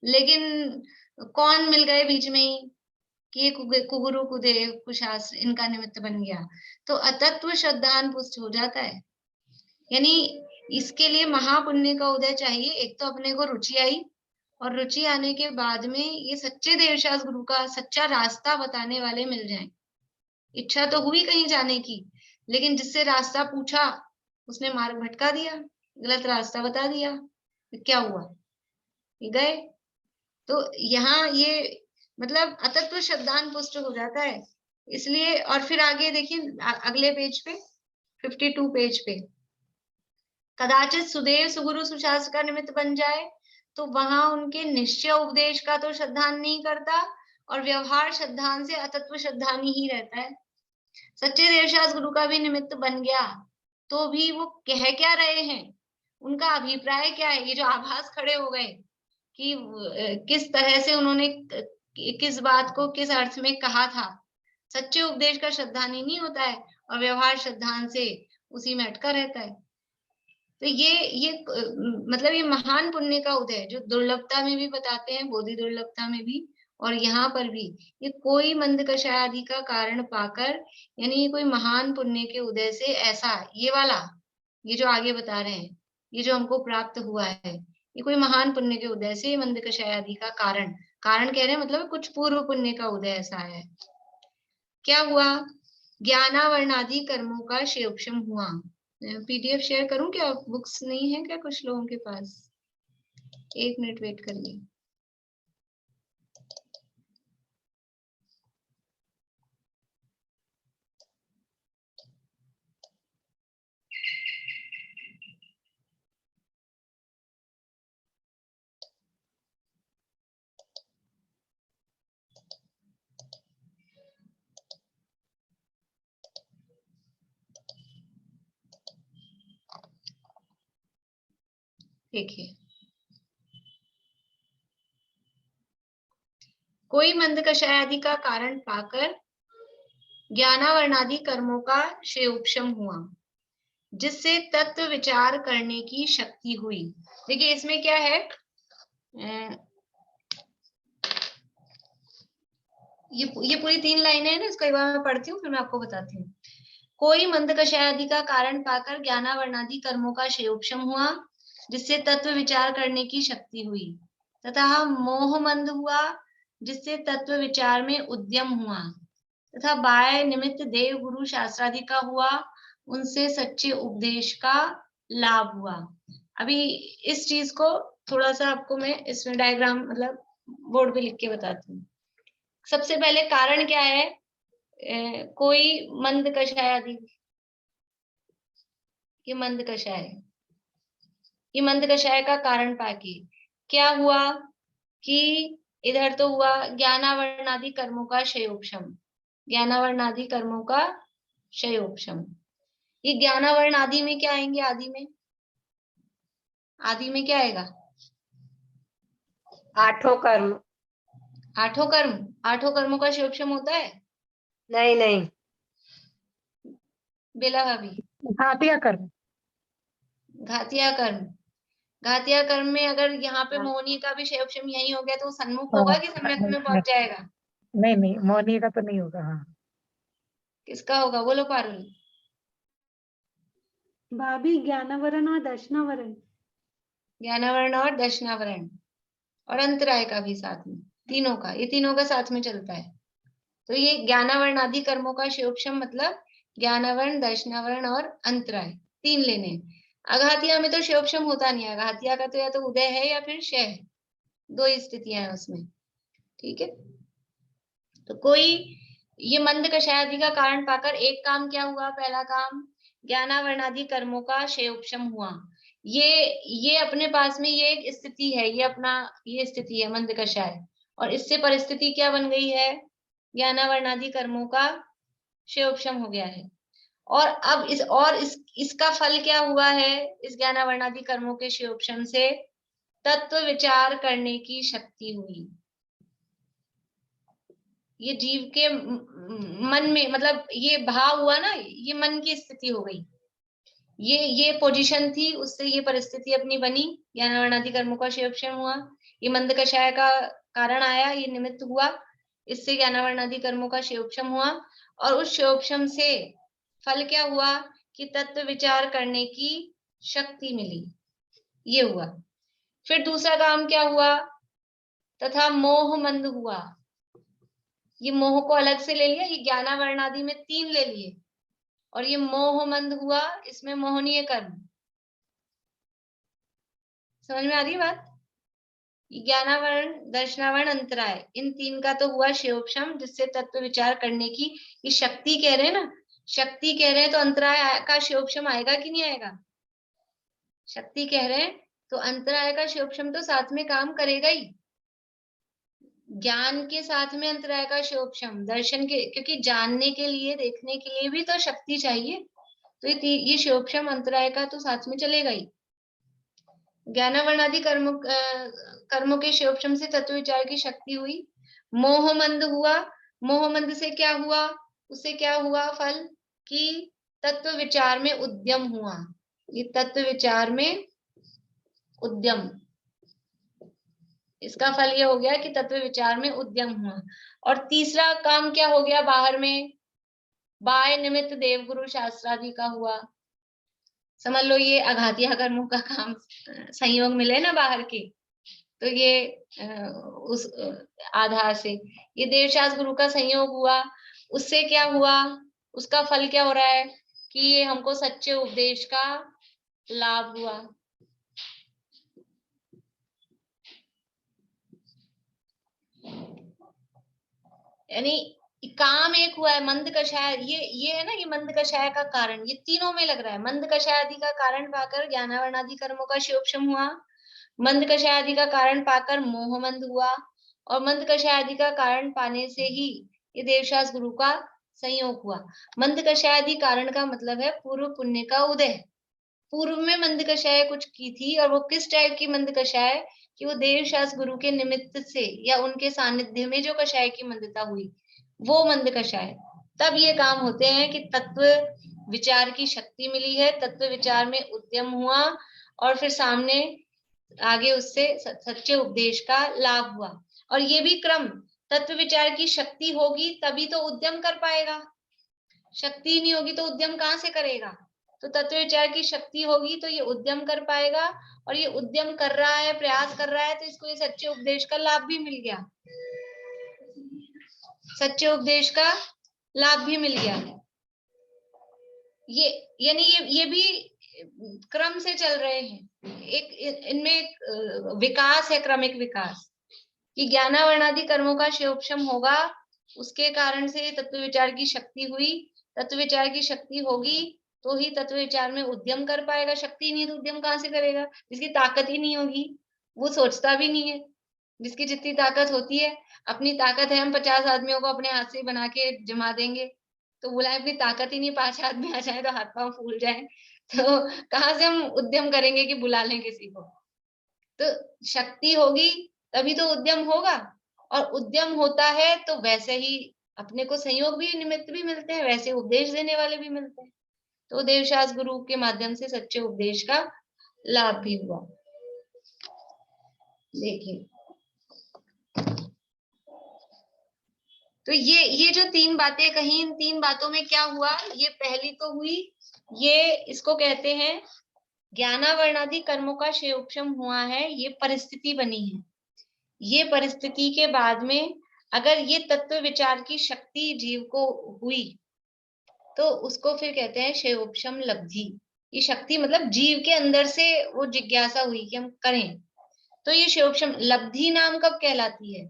लेकिन कौन मिल गए बीच में ही कि ये कुगुरु कुदेव कुशास्त्र इनका निमित्त बन गया, तो अतत्व श्रद्धान पुष्ट हो जाता है। यानी इसके लिए महापुण्य का उदय चाहिए। एक तो अपने को रुचि आई, और रुचि आने के बाद में ये सच्चे देवशास गुरु का सच्चा रास्ता बताने वाले मिल जाएं। इच्छा तो हुई कहीं जाने की, लेकिन जिससे रास्ता पूछा उसने मार्ग भटका दिया, गलत रास्ता बता दिया, तो क्या हुआ, ये गए। तो यहाँ ये मतलब अतत्व शब्दान पुष्ट हो जाता है। इसलिए, और फिर आगे देखिए अगले पेज पे 52 पेज पे, कदाचित सुदेव सुगुरु सुशास्त्र का निमित्त बन जाए, तो वहां उनके निश्चय उपदेश का तो श्रद्धान नहीं करता, और व्यवहार श्रद्धान से अतत्व श्रद्धानी ही रहता है। सच्चे देवशास गुरु का भी निमित्त बन गया, तो भी वो कह क्या रहे हैं, उनका अभिप्राय क्या है, ये जो आभास खड़े हो गए कि किस तरह से उन्होंने किस बात को किस अर्थ में कहा था। सच्चे उपदेश का श्रद्धानी नहीं होता है, और व्यवहार श्रद्धान से उसी में अटका रहता है। तो ये मतलब ये महान पुण्य का उदय जो दुर्लभता में भी बताते हैं, बोधि दुर्लभता में भी, और यहाँ पर भी ये कोई मंद कषाय आदि का कारण पाकर, यानी ये कोई महान पुण्य के उदय से ऐसा, ये वाला, ये जो आगे बता रहे हैं, ये जो हमको प्राप्त हुआ है, ये कोई महान पुण्य के उदय से मंद कषाय आदि का कारण, कारण कह रहे हैं मतलब कुछ पूर्व पुण्य का उदय ऐसा है। क्या हुआ? ज्ञानावरणादि कर्मों का क्षेपक्षम हुआ। पीडीएफ शेयर करूं क्या? बुक्स नहीं है क्या कुछ लोगों के पास? 1 मिनट वेट करिए। देखिए, कोई मंद कषाय आदि का कारण पाकर ज्ञानावरणादि कर्मों का क्षेपक्षम हुआ, जिससे तत्व विचार करने की शक्ति हुई। देखिए इसमें क्या है, ये पूरी 3 लाइनें हैं ना, इसको एक बार मैं पढ़ती हूँ फिर मैं आपको बताती हूँ। कोई मंद कषाय आदि का कारण पाकर ज्ञानावरणादि कर्मों का क्षेपक्षम हुआ, जिससे तत्व विचार करने की शक्ति हुई, तथा मोह मंद हुआ, जिससे तत्व विचार में उद्यम हुआ, तथा बाह्य निमित्त देव गुरु शास्त्रादि का हुआ, उनसे सच्चे उपदेश का लाभ हुआ। अभी इस चीज को थोड़ा सा आपको मैं इसमें डायग्राम मतलब बोर्ड पे लिख के बताती हूँ। सबसे पहले कारण क्या है? कोई मंद कषाय आदि, ये मंद कषाय, ये मंद कषाय का कारण पाके क्या हुआ कि इधर तो हुआ ज्ञानावरणादि कर्मों का क्षयोपशम, ज्ञानावरणादि कर्मों का क्षयोपशम। ये ज्ञानावरण आदि में क्या आएंगे? आदि में, आदि में क्या आएगा? 8 कर्म। 8 कर्म, 8 कर्मों का क्षयोपशम होता है? नहीं नहीं, बेला भाभी, घातिया कर्म। घातिया कर्म, घातिया कर्म में अगर यहाँ पे मोहनी का भी क्षयोपशम यही हो गया तो सन्मुख होगा कि सम्यक में पहुंच जाएगा? नहीं नहीं, मोहनी का तो नहीं होगा। हाँ, किसका होगा? बोलो पारुल। भाभी ज्ञानावरण और दर्शनावरण। ज्ञानावरण और दर्शनावरण और अंतराय का भी साथ में, तीनों का, ये तीनों का साथ में चलता है। तो ये ज्ञानावरण आदि कर्मों का क्षयोपशम मतलब ज्ञानावरण, दर्शनावरण और अंतराय 3 लेने। अघातिया में तो क्षयोपशम होता नहीं है, अघातिया का तो या तो उदय है या फिर क्षय है, 2 ही स्थितियां हैं उसमें। ठीक है, तो कोई ये मंद कषाय आदि का कारण पाकर एक काम क्या हुआ? पहला काम ज्ञानावरण आदि कर्मों का क्षयोपशम हुआ। ये अपने पास में ये एक स्थिति है, ये अपना ये स्थिति है मंद कषाय, और इससे परिस्थिति क्या बन गई है? ज्ञानावरण आदि कर्मों का क्षयोपशम हो गया है। और अब इसका फल क्या हुआ है? इस ज्ञानावरण आदि कर्मों के क्षयोपशम से तत्व विचार करने की शक्ति हुई। ये जीव के मन में मतलब ये भाव हुआ ना, ये मन की स्थिति हो गई, ये पोजीशन थी, उससे ये परिस्थिति अपनी बनी, ज्ञानावरण आदि कर्मों का क्षयोपशम हुआ, ये मंद कषाय का कारण आया, ये निमित्त हुआ, इससे ज्ञानावरण आदि कर्मों का क्षयोपशम हुआ, और उस क्षयोपशम से फल क्या हुआ कि तत्व विचार करने की शक्ति मिली, ये हुआ। फिर दूसरा काम क्या हुआ? तथा मोह मंद हुआ। ये मोह को अलग से ले लिया, ये ज्ञानावरण आदि में 3 ले लिए, और ये मोह मंद हुआ, इसमें मोहनीय कर्म। समझ में आ रही है बात? ज्ञानावरण, दर्शनावरण, अंतराय, इन 3 का तो हुआ क्षयोपशम, जिससे तत्व विचार करने की ये शक्ति कह रहे हैं ना, शक्ति कह रहे हैं, तो अंतराय का क्षयोपशम आएगा कि नहीं आएगा? शक्ति कह रहे हैं तो अंतराय का क्षयोपशम तो साथ में काम करेगा ही, ज्ञान के साथ में अंतराय का क्षयोपशम, दर्शन के, क्योंकि जानने के लिए, देखने के लिए भी तो शक्ति चाहिए, तो ये क्षयोपशम अंतराय का तो साथ में चलेगा ही। ज्ञानावरण आदि कर्मों के क्षयोपशम से तत्व विचार की शक्ति हुई। मोह मंद हुआ, मोह मंद से क्या हुआ? उससे क्या हुआ फल कि तत्व विचार में उद्यम हुआ, ये तत्व विचार में उद्यम, इसका फल ये हो गया कि तत्व विचार में उद्यम हुआ। और तीसरा काम क्या हो गया बाहर में, बाह्य निमित्त देवगुरु शास्त्रादि का हुआ। समझ लो ये अघातिया कर्मों का काम संयोग मिले ना बाहर के, तो ये उस आधार से ये देवशास्त्र गुरु का संयोग हुआ। उससे क्या हुआ, उसका फल क्या हो रहा है कि ये हमको सच्चे उपदेश का लाभ हुआ। यानी काम एक हुआ है, मंद कषाय, ये है ना, ये मंद कषाय का कारण, ये तीनों में लग रहा है। मंद कषाय आदि का कारण पाकर ज्ञानावरण आदि कर्मों का क्षयोक्षम हुआ, मंद कषाय आदि का कारण पाकर मोह मंद हुआ, और मंद कषाय आदि का कारण पाने से ही ये देवशास्त्र गुरु का संयोग हुआ। मंद कषाय आदि कारण का मतलब है पूर्व पुण्य का उदय। पूर्व में मंद कषाय कुछ की थी, और वो किस टाइप की मंद कषाय कि वो देवशास्त्र गुरु के निमित्त से या उनके सानिध्य में जो कषाय की मंदता हुई वो मंद कषाय। तब ये काम होते हैं कि तत्व विचार की शक्ति मिली है, तत्व विचार में उद्यम हुआ, और फिर सामने आगे उससे सच्चे उपदेश का लाभ हुआ। और ये भी क्रम, तत्व विचार की शक्ति होगी तभी तो उद्यम कर पाएगा, शक्ति नहीं होगी तो उद्यम कहाँ से करेगा। तो तत्व विचार की शक्ति होगी तो ये उद्यम कर पाएगा, और ये उद्यम कर रहा है, प्रयास कर रहा है, तो इसको ये सच्चे उपदेश का लाभ भी मिल गया, सच्चे उपदेश का लाभ भी मिल गया। ये यानी ये भी क्रम से चल रहे हैं, एक इनमें एक विकास है, क्रमिक विकास, कि ज्ञानावरणादि कर्मों का क्षयोक्षम होगा, उसके कारण से तत्व विचार की शक्ति हुई, तत्व विचार की शक्ति होगी तो ही तत्व विचार में उद्यम कर पाएगा। शक्ति नहीं तो उद्यम कहाँ से करेगा, जिसकी ताकत ही नहीं होगी वो सोचता भी नहीं है। जिसकी जितनी ताकत होती है, अपनी ताकत है हम 50 आदमियों को अपने हाथ से बना के जमा देंगे, तो बुलाए अपनी ताकत ही नहीं, 5 आदमी आ जाए तो हाथ पांव फूल जाए, तो कहाँ से हम उद्यम करेंगे कि बुला लें किसी को। तो शक्ति होगी तभी तो उद्यम होगा, और उद्यम होता है तो वैसे ही अपने को संयोग भी, निमित्त भी मिलते हैं, वैसे उपदेश देने वाले भी मिलते हैं। तो देवशास्त्र गुरु के माध्यम से सच्चे उपदेश का लाभ भी हुआ। देखिए तो ये जो 3 बातें कही, इन 3 बातों में क्या हुआ, ये पहली तो हुई, ये इसको कहते हैं ज्ञानावरणादि कर्मों का क्षयोक्षम हुआ है, ये परिस्थिति बनी है। ये परिस्थिति के बाद में अगर ये तत्व विचार की शक्ति जीव को हुई तो उसको फिर कहते हैं क्षयोक्षम लब्धि। ये शक्ति मतलब जीव के अंदर से वो जिज्ञासा हुई कि हम करें, तो ये क्षयोक्षम लब्धि नाम कब कहलाती है।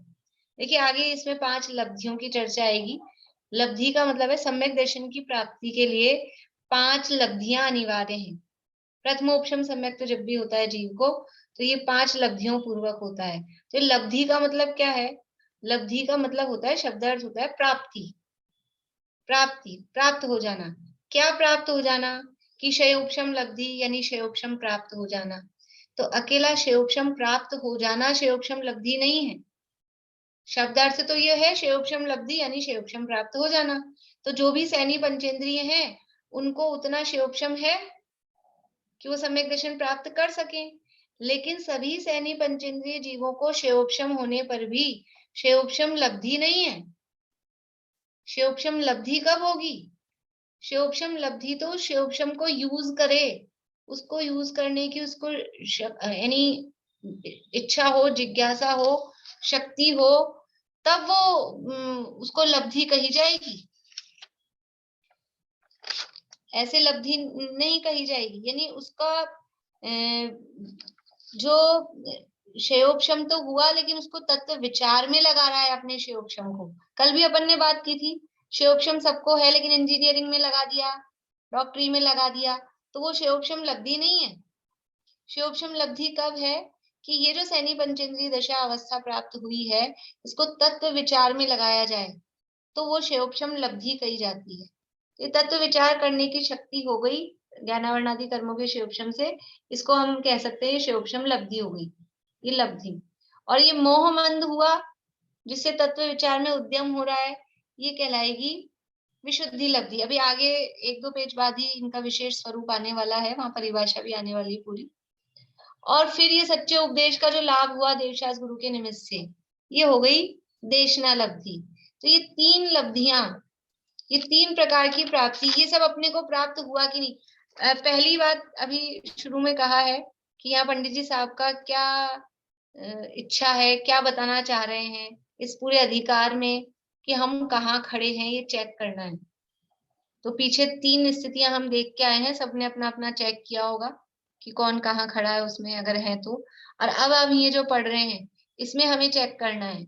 देखिए आगे इसमें 5 लब्धियों की चर्चा आएगी। लब्धि का मतलब है सम्यक दर्शन की प्राप्ति के लिए 5 लब्धियां अनिवार्य हैं। प्रथमोपशम सम्यक तो जब भी होता है जीव को तो ये 5 लब्धियों पूर्वक होता है। तो लब्धि का मतलब क्या है, लब्धि का मतलब होता है, शब्दार्थ होता है प्राप्ति। प्राप्ति, प्राप्त हो जाना। क्या प्राप्त हो जाना कि क्षयोक्षम लब्धि यानी क्षयोक्षम प्राप्त हो जाना। तो अकेला क्षयोक्षम प्राप्त हो जाना क्षयोक्षम लब्धि नहीं है। शब्दार्थ तो यह है क्षयोक्षम लब्धि यानी क्षयोक्षम प्राप्त हो जाना। तो जो भी सैनी पंचेंद्रिय हैं उनको उतना क्षयोक्षम है कि वो सम्यक दर्शन प्राप्त कर सकें, लेकिन सभी सैनी पंचेंद्रिय जीवों को क्षयोक्षम होने पर भी क्षयोक्षम लब्धि नहीं है। क्षयोक्षम लब्धि कब होगी, क्षयोक्षम लब्धि तो क्षयोक्षम को यूज करे, उसको यूज करने की उसको यानी इच्छा हो, जिज्ञासा हो, शक्ति हो, तब वो उसको लब्धि कही जाएगी, ऐसे लब्धि नहीं कही जाएगी। यानी उसका जो क्षयोक्षम तो हुआ लेकिन उसको तत्व विचार में लगा रहा है अपने क्षयोक्षम को। कल भी अपन ने बात की थी, क्षयोक्षम सबको है लेकिन इंजीनियरिंग में लगा दिया, डॉक्टरी में लगा दिया, तो वो क्षयोक्षम लब्धि नहीं है। क्षयोक्षम लब्धि कब है कि ये जो सैनी पंचेंद्रिय दशा अवस्था प्राप्त हुई है इसको तत्व विचार में लगाया जाए तो वो क्षयोक्षम लब्धि कही जाती है। ये तत्व विचार करने की शक्ति हो गई ज्ञानावरणादि कर्मों के क्षयोक्षम से, इसको हम कह सकते हैं क्षयोक्षम लब्धि हो गई, ये लब्धि। और ये मोह मंद हुआ जिससे तत्व विचार में उद्यम हो रहा है, ये कहलाएगी विशुद्धि लब्धि। अभी आगे 1-2 पेज बाद ही इनका विशेष स्वरूप आने वाला है, वहां परिभाषा भी आने वाली है पूरी। और फिर ये सच्चे उपदेश का जो लाभ हुआ देवशास्त्र गुरु के निमित्त से, ये हो गई देशना लब्धि। तो ये 3 लब्धियां, ये 3 प्रकार की प्राप्ति, ये सब अपने को प्राप्त हुआ कि नहीं। पहली बात अभी शुरू में कहा है कि यहाँ पंडित जी साहब का क्या इच्छा है, क्या बताना चाह रहे हैं इस पूरे अधिकार में, कि हम कहाँ खड़े हैं ये चेक करना है। तो पीछे 3 स्थितियां हम देख के आए हैं, सबने अपना अपना चेक किया होगा कि कौन कहाँ खड़ा है उसमें, अगर है तो। और अब हम ये जो पढ़ रहे हैं इसमें हमें चेक करना है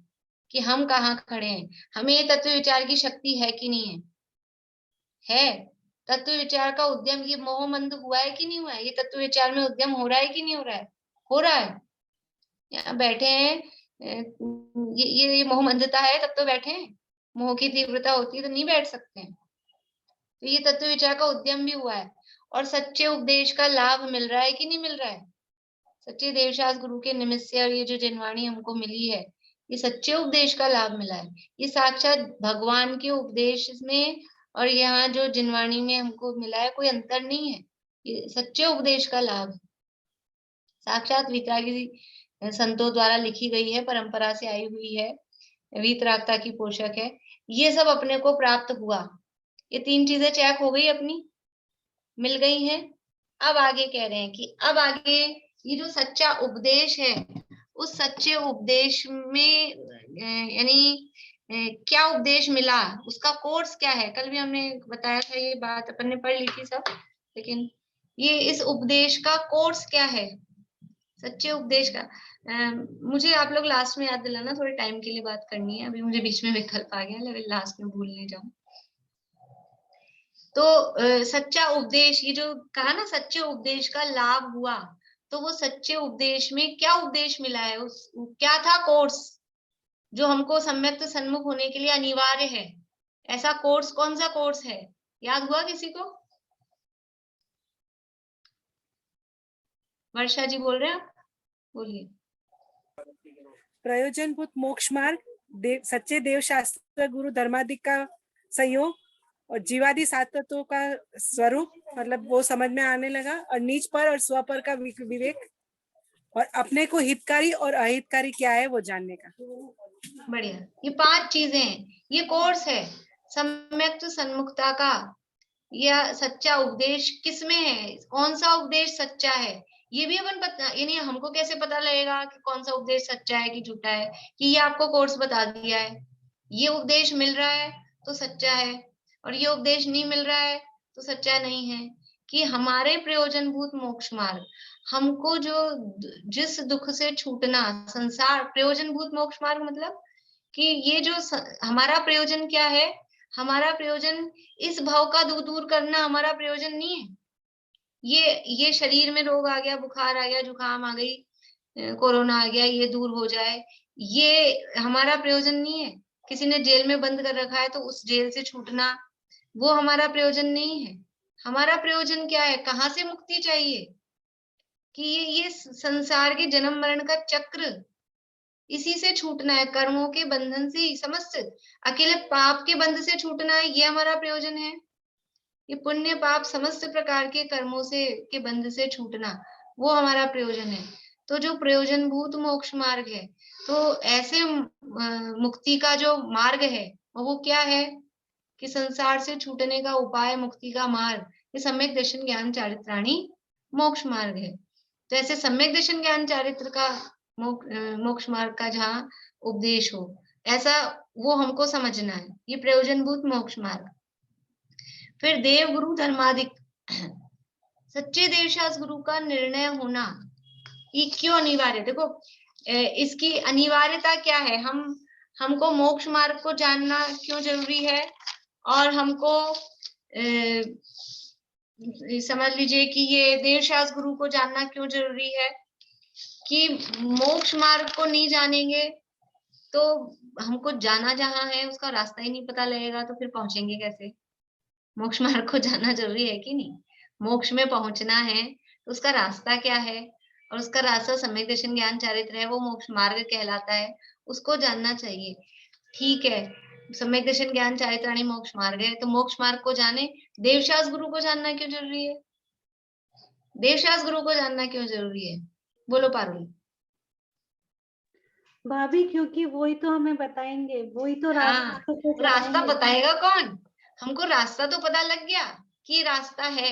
कि हम कहाँ खड़े हैं, हमें ये तत्व विचार की शक्ति है कि नहीं है। है तत्व विचार का उद्यम, ये मोहमंद हुआ है कि नहीं हुआ है, ये तत्व विचार में उद्यम हो रहा है कि नहीं हो रहा है? हो रहा है। यहाँ बैठे हैं, ये मोहमंदता है तब तो बैठे हैं, मोह की तीव्रता होती है तो नहीं बैठ सकते हैं। तो ये तत्व विचार का उद्यम भी हुआ है, और सच्चे उपदेश का लाभ मिल रहा है कि नहीं मिल रहा है? सच्चे देवशास्त्र गुरु के निमित्त से, और ये जो जिनवाणी हमको मिली है, ये सच्चे उपदेश का लाभ मिला है। ये साक्षात भगवान के उपदेश में और यहाँ जो जिनवाणी में हमको मिला है, कोई अंतर नहीं है, ये सच्चे उपदेश का लाभ साक्षात वीतरागी संतों द्वारा लिखी गई है, परंपरा से आई हुई है, वीतरागता की पोषक है। ये सब अपने को प्राप्त हुआ, ये 3 चीजें चेक हो गई, अपनी मिल गई हैं। अब आगे कह रहे हैं कि अब आगे ये जो सच्चा उपदेश है, उस सच्चे उपदेश में यानी क्या उपदेश मिला, उसका कोर्स क्या है। कल भी हमने बताया था, ये बात अपन ने पढ़ ली थी सब, लेकिन ये इस उपदेश का कोर्स क्या है, सच्चे उपदेश का। मुझे आप लोग लास्ट में याद दिलाना, थोड़े टाइम के लिए बात करनी है, अभी मुझे बीच में विकल्प आ गया, लेकिन लास्ट में भूल नहीं जाऊं। तो सच्चा उपदेश, ये जो कहा ना सच्चे उपदेश का लाभ हुआ, तो वो सच्चे उपदेश में क्या उपदेश मिला है, उस क्या था कोर्स जो हमको सम्यक सन्मुख होने के लिए अनिवार्य है। ऐसा कोर्स कौन सा कोर्स है, याद हुआ किसी को? वर्षा जी बोल रहे हैं आप, बोलिए। प्रयोजनभूत मोक्ष मार्ग, सच्चे देव शास्त्र गुरु धर्मादिक का संयोग और जीवादि 7 तत्वों का स्वरूप, मतलब वो समझ में आने लगा, और नीच पर और स्व पर का विवेक, और अपने को हितकारी और अहितकारी क्या है वो जानने का। बढ़िया, ये 5 चीजें हैं, ये कोर्स है सम्यक सन्मुखता का। यह सच्चा उपदेश किसमें है, कौन सा उपदेश सच्चा है, ये भी अपन पता, यानी हमको कैसे पता लगेगा कि कौन सा उपदेश सच्चा है कि झूठा है, कि ये आपको कोर्स बता दिया है, ये उपदेश मिल रहा है तो सच्चा है, और ये उपदेश नहीं मिल रहा है तो सच्चा नहीं है। कि हमारे प्रयोजनभूत मोक्ष मार्ग, हमको जो जिस दुख से छूटना, संसार प्रयोजनभूत मोक्ष मार्ग मतलब कि ये जो हमारा प्रयोजन क्या है, हमारा प्रयोजन इस भाव का दूर करना हमारा प्रयोजन नहीं है। ये शरीर में रोग आ गया, बुखार आ गया, जुकाम आ गई, कोरोना आ गया, ये दूर हो जाए, ये हमारा प्रयोजन नहीं है। किसी ने जेल में बंद कर रखा है तो उस जेल से छूटना, वो हमारा प्रयोजन नहीं है। हमारा प्रयोजन क्या है, कहाँ से मुक्ति चाहिए, कि ये संसार के जन्म मरण का चक्र, इसी से छूटना है, कर्मों के बंधन से, समस्त अकेले पाप के बंध से छूटना है, ये हमारा प्रयोजन है। ये पुण्य पाप समस्त प्रकार के कर्मों से के बंध से छूटना, वो हमारा प्रयोजन है। तो जो प्रयोजनभूत मोक्ष मार्ग है, तो ऐसे मुक्ति का जो मार्ग है वो क्या है, कि संसार से छूटने का उपाय, मुक्ति का मार्ग, ये सम्यक दर्शन ज्ञान चारित्राणी मोक्ष मार्ग है। तो ऐसे सम्यक दर्शन ज्ञान चारित्र का मोक्ष मार्ग का जहाँ उपदेश हो, ऐसा वो हमको समझना है, ये प्रयोजनभूत मोक्ष मार्ग। फिर देव गुरु धर्मादिक, सच्चे देवशास्त्र गुरु का निर्णय होना, ये क्यों अनिवार्य, देखो इसकी अनिवार्यता क्या है, हमको मोक्ष मार्ग को जानना क्यों जरूरी है, और हमको समझ लीजिए कि ये देवशास्त्र गुरु को जानना क्यों जरूरी है, कि मोक्ष मार्ग को नहीं जानेंगे तो हमको जाना जहाँ है उसका रास्ता ही नहीं पता लगेगा, तो फिर पहुंचेंगे कैसे। मोक्ष मार्ग को जानना जरूरी है कि नहीं, मोक्ष में पहुंचना है तो उसका रास्ता क्या है, और उसका रास्ता सम्यक दर्शन ज्ञान चारित्र है, वो मोक्ष मार्ग कहलाता है, उसको जानना चाहिए। ठीक है, सम्यक दर्शन ज्ञान चारित्राणी मोक्ष मार्ग है, तो मोक्ष मार्ग को जाने, देवशास्त्र गुरु को जानना क्यों जरूरी है, देवशास्त्र गुरु को जानना क्यों जरूरी है, बोलो पारुल। भाभी क्योंकि वही तो हमें बताएंगे, वही तो हाँ, रास्ता को रास्ता चलाएंगे। बताएगा कौन? हमको रास्ता तो पता लग गया कि रास्ता है,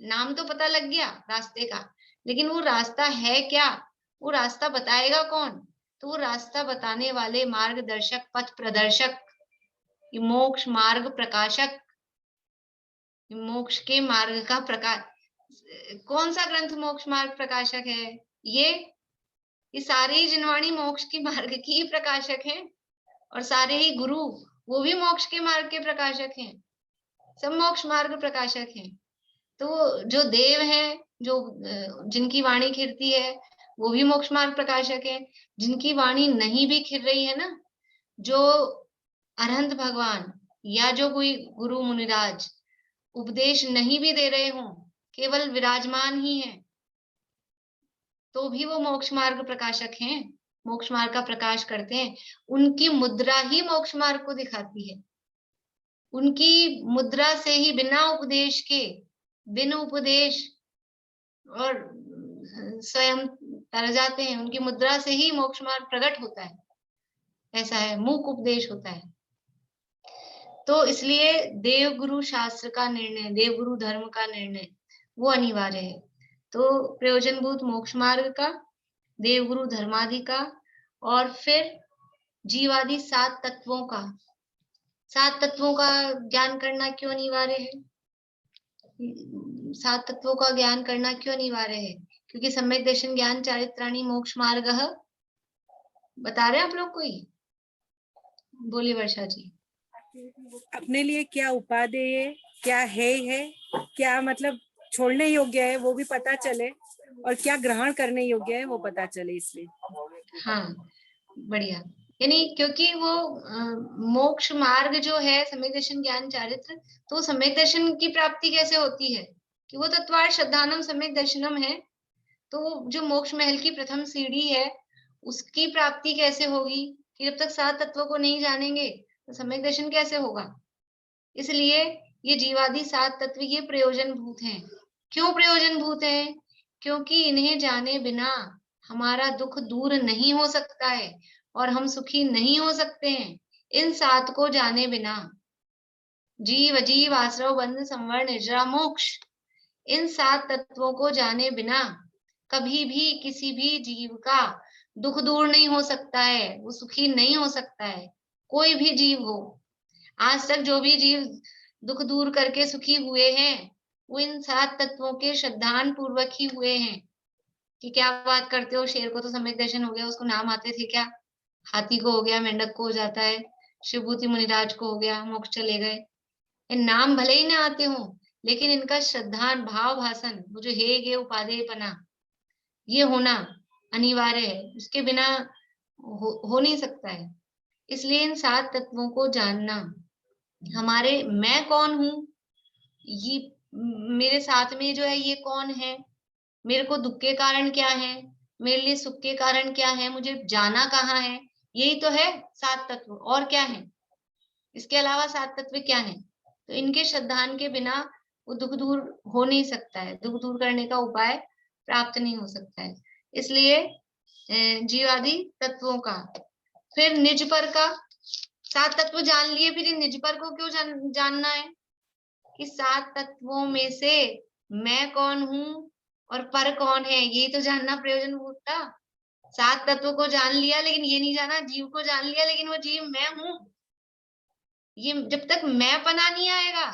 नाम तो पता लग गया रास्ते का, लेकिन वो रास्ता है क्या, वो रास्ता बताएगा कौन? तो वो रास्ता बताने वाले मार्गदर्शक, पथ प्रदर्शक, मोक्ष मार्ग प्रकाशक, मोक्ष के मार्ग का प्रकाश। कौन सा ग्रंथ मोक्ष मार्ग प्रकाशक है? ये सारे ही जिनवाणी मोक्ष की मार्ग की ही प्रकाशक हैं, और सारे ही गुरु वो भी मोक्ष के मार्ग के प्रकाशक हैं, सब मोक्ष मार्ग प्रकाशक हैं। तो जो देव हैं, जो जिनकी वाणी खिरती है, वो भी मोक्ष मार्ग प्रकाशक है। जिनकी वाणी नहीं भी खिर रही है ना, जो अरहंत भगवान या जो कोई गुरु मुनिराज उपदेश नहीं भी दे रहे हों, केवल विराजमान ही हैं, तो भी वो मोक्ष मार्ग प्रकाशक हैं, मोक्ष मार्ग का प्रकाश करते हैं। उनकी मुद्रा ही मोक्ष मार्ग को दिखाती है। उनकी मुद्रा से ही, बिना उपदेश के, बिन उपदेश और स्वयं तर जाते हैं, उनकी मुद्रा से ही मोक्ष मार्ग प्रकट होता है। ऐसा है, मूक उपदेश होता है। तो इसलिए देव गुरु शास्त्र का निर्णय, देव गुरु धर्म का निर्णय वो अनिवार्य है। तो प्रयोजनभूत मोक्ष मार्ग का, देव गुरु धर्मादि का, और फिर जीवादि 7 तत्वों का। 7 तत्वों का ज्ञान करना क्यों अनिवार्य है? 7 तत्वों का ज्ञान करना क्यों अनिवार्य है? क्योंकि सम्यक दर्शन ज्ञान चारित्राणि मोक्ष मार्ग बता रहे हैं आप लोग? कोई बोलिए वर्षा जी। अपने लिए क्या उपादेय है, क्या है, क्या मतलब छोड़ने योग्य है वो भी पता चले, और क्या ग्रहण करने योग्य है वो पता चले, इसलिए। हाँ, बढ़िया। यानी क्योंकि वो मोक्ष मार्ग जो है सम्यक दर्शन ज्ञान चारित्र, तो सम्यक दर्शन की प्राप्ति कैसे होती है? कि वो तत्वार श्रद्धानम सम्यक दर्शनम है। तो जो मोक्ष महल की प्रथम सीढ़ी है, उसकी प्राप्ति कैसे होगी? कि जब तक 7 तत्वों को नहीं जानेंगे तो सम्यक दर्शन कैसे होगा? इसलिए ये जीवादि 7 तत्व ये प्रयोजन भूत हैं। क्यों प्रयोजन भूत हैं? क्योंकि इन्हें जाने बिना हमारा दुख दूर नहीं हो सकता है और हम सुखी नहीं हो सकते हैं। इन 7 को जाने बिना, जीव अजीव आश्रव बंध संवर निद्रा मोक्ष, इन 7 तत्वों को जाने बिना कभी भी किसी भी जीव का दुख दूर नहीं हो सकता है, वो सुखी नहीं हो सकता है। कोई भी जीव हो, आज तक जो भी जीव दुख दूर करके सुखी हुए हैं, वो इन 7 तत्वों के श्रद्धान पूर्वक ही हुए हैं। कि क्या बात करते हो, शेर को तो सम्यक दर्शन हो गया, उसको नाम आते थे क्या? हाथी को हो गया, मेंढक को हो जाता है, शिवभूति मुनिराज को हो गया, मोक्ष चले गए। नाम भले ही ना आते हो, लेकिन इनका श्रद्धान भाव भाषण, वो जो हे गे उपादेय पना, ये होना अनिवार्य है। उसके बिना हो नहीं सकता है। इसलिए इन 7 तत्वों को जानना, हमारे मैं कौन हूँ, ये मेरे साथ में जो है ये कौन है, मेरे को दुख के कारण क्या है, मेरे लिए सुख के कारण क्या है, मुझे जाना कहाँ है, यही तो है 7 तत्व। और क्या है इसके अलावा? 7 तत्व क्या है? तो इनके श्रद्धान के बिना वो दुख दूर हो नहीं सकता है, दुख दूर करने का उपाय प्राप्त नहीं हो सकता है। इसलिए जीवादि तत्वों का, फिर निज पर का। 7 तत्व जान लिए, फिर इन निज पर को क्यों जानना है? कि 7 तत्वों में से मैं कौन हूँ और पर कौन है, ये तो जानना प्रयोजन भूत था। 7 तत्वों को जान लिया, लेकिन ये नहीं जाना, जीव को जान लिया, लेकिन वो जीव मैं हूँ। ये जब तक मैं पना नहीं आएगा,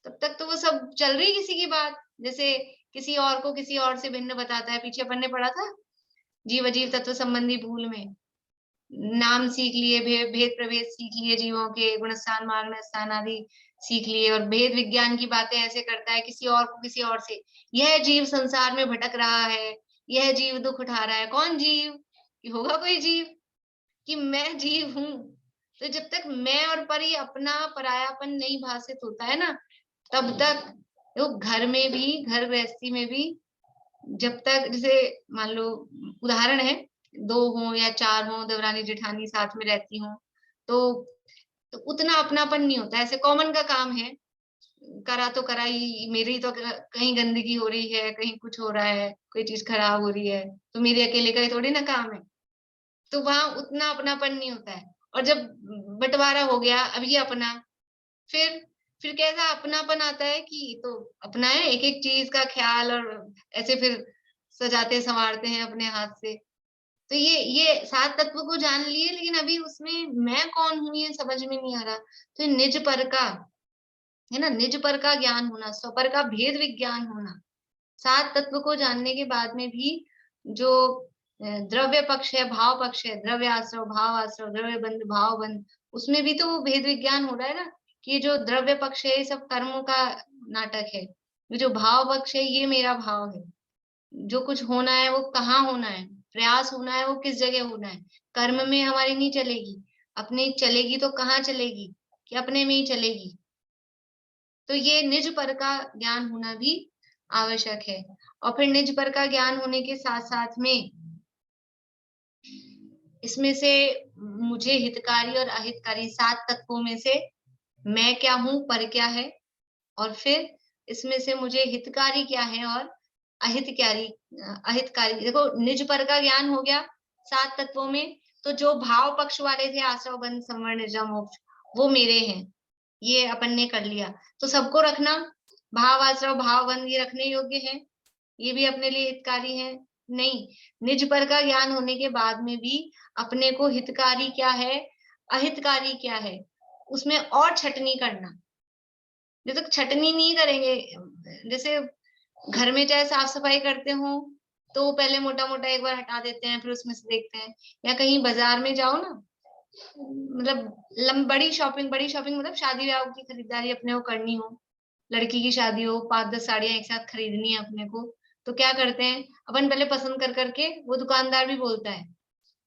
तब तक तो वो सब चल रही किसी की बात, जैसे किसी और को किसी और से भिन्न बताता है। पीछे अपन ने पढ़ा था जीव अजीव तत्व संबंधी भूल में, नाम सीख लिए, भेद प्रभेद सीख लिए, जीवों के गुणस्थान मार्ग स्थान आदि सीख लिए, और भेद विज्ञान की बातें ऐसे करता है किसी और को किसी और से। यह जीव संसार में भटक रहा है, यह जीव दुख उठा रहा है। कौन जीव? कि होगा कोई जीव कि मैं जीव हूँ। तो जब तक मैं और परी अपना परायापन नहीं भाषित होता है ना, तब तक तो घर में भी, घर गृहस्थी में भी, जब तक, जैसे मान लो उदाहरण है, 2 हो या 4 हो, देवरानी जेठानी साथ में रहती हो, तो उतना अपनापन नहीं होता। ऐसे कॉमन का काम है, करा तो करा ही, मेरी तो कहीं गंदगी हो रही है, कहीं कुछ हो रहा है, कोई चीज खराब हो रही है, तो मेरे अकेले का ही थोड़ी ना काम है। तो वहां उतना अपनापन नहीं होता है। और जब बंटवारा हो गया, अब ये अपना, फिर कैसा अपनापन आता है कि तो अपना है, एक एक चीज का ख्याल, और ऐसे फिर सजाते संवारते हैं अपने हाथ से। तो ये 7 तत्व को जान लिए, लेकिन अभी उसमें मैं कौन हूं ये समझ में नहीं आ रहा। तो निज पर का है ना, निज पर का ज्ञान होना, स्वपर का भेद विज्ञान होना। 7 तत्व को जानने के बाद में भी जो द्रव्य पक्ष है, भाव पक्ष है, द्रव्य आश्रव, भाव आश्रव, द्रव्य बंध, भाव बंध, उसमें भी तो वो भेद विज्ञान हो रहा है ना, कि जो द्रव्य पक्ष है ये सब कर्मों का नाटक है, जो भाव पक्ष है ये मेरा भाव है, जो कुछ होना है वो कहाँ होना है, प्रयास होना है वो किस जगह होना है। कर्म में हमारी नहीं चलेगी, अपने चलेगी तो कहाँ चलेगी, कि अपने में ही चलेगी। तो ये निज पर का ज्ञान होना भी आवश्यक है। और फिर निज पर का ज्ञान होने के साथ साथ में इसमें से मुझे हितकारी और अहितकारी 7 तत्वों में से मैं क्या हूं, पर क्या है, और फिर इसमें से मुझे हितकारी क्या है और अहितकारी। देखो, निज पर का ज्ञान हो गया 7 तत्वों में, तो जो भाव पक्ष वाले थे, आश्रव बंध संवरण निर्जर मोक्ष, वो मेरे हैं, ये अपन ने कर लिया। तो सबको रखना, भाव आश्रव भाव बंध ये रखने योग्य है, ये भी अपने लिए हितकारी है नहीं। निज पर का ज्ञान होने के बाद में भी अपने को हितकारी क्या है, अहितकारी क्या है, उसमें और छटनी करना। जब तक छटनी नहीं करेंगे, जैसे घर में चाहे साफ सफाई करते हो तो पहले मोटा मोटा एक बार हटा देते हैं, फिर उसमें से देखते हैं, या कहीं बाजार में जाओ ना, मतलब बड़ी शॉपिंग मतलब शादी ब्याह की खरीदारी अपने को करनी हो, लड़की की शादी हो, 5-10 साड़ियां एक साथ खरीदनी है अपने को, तो क्या करते हैं अपन, पहले पसंद कर करके, वो दुकानदार भी बोलता है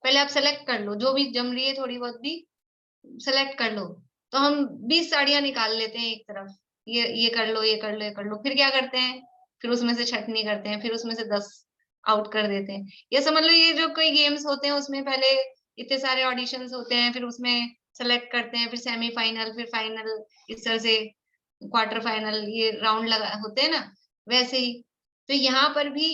पहले आप सेलेक्ट कर लो, जो भी जम रही है थोड़ी बहुत भी सेलेक्ट कर लो। तो हम 20 साड़ियां निकाल लेते हैं एक तरफ, ये कर लो, ये कर लो, ये कर लो, फिर क्या करते हैं, फिर उसमें से छटनी करते हैं, फिर उसमें से 10 आउट कर देते हैं। ये समझ लो, ये जो कोई गेम्स होते हैं उसमें पहले इतने सारे ऑडिशंस होते हैं, फिर उसमें सेलेक्ट करते हैं, फिर सेमीफाइनल, फिर फाइनल, इस तरह से क्वार्टर फाइनल, ये राउंड लगा होते हैं ना, वैसे ही। तो यहाँ पर भी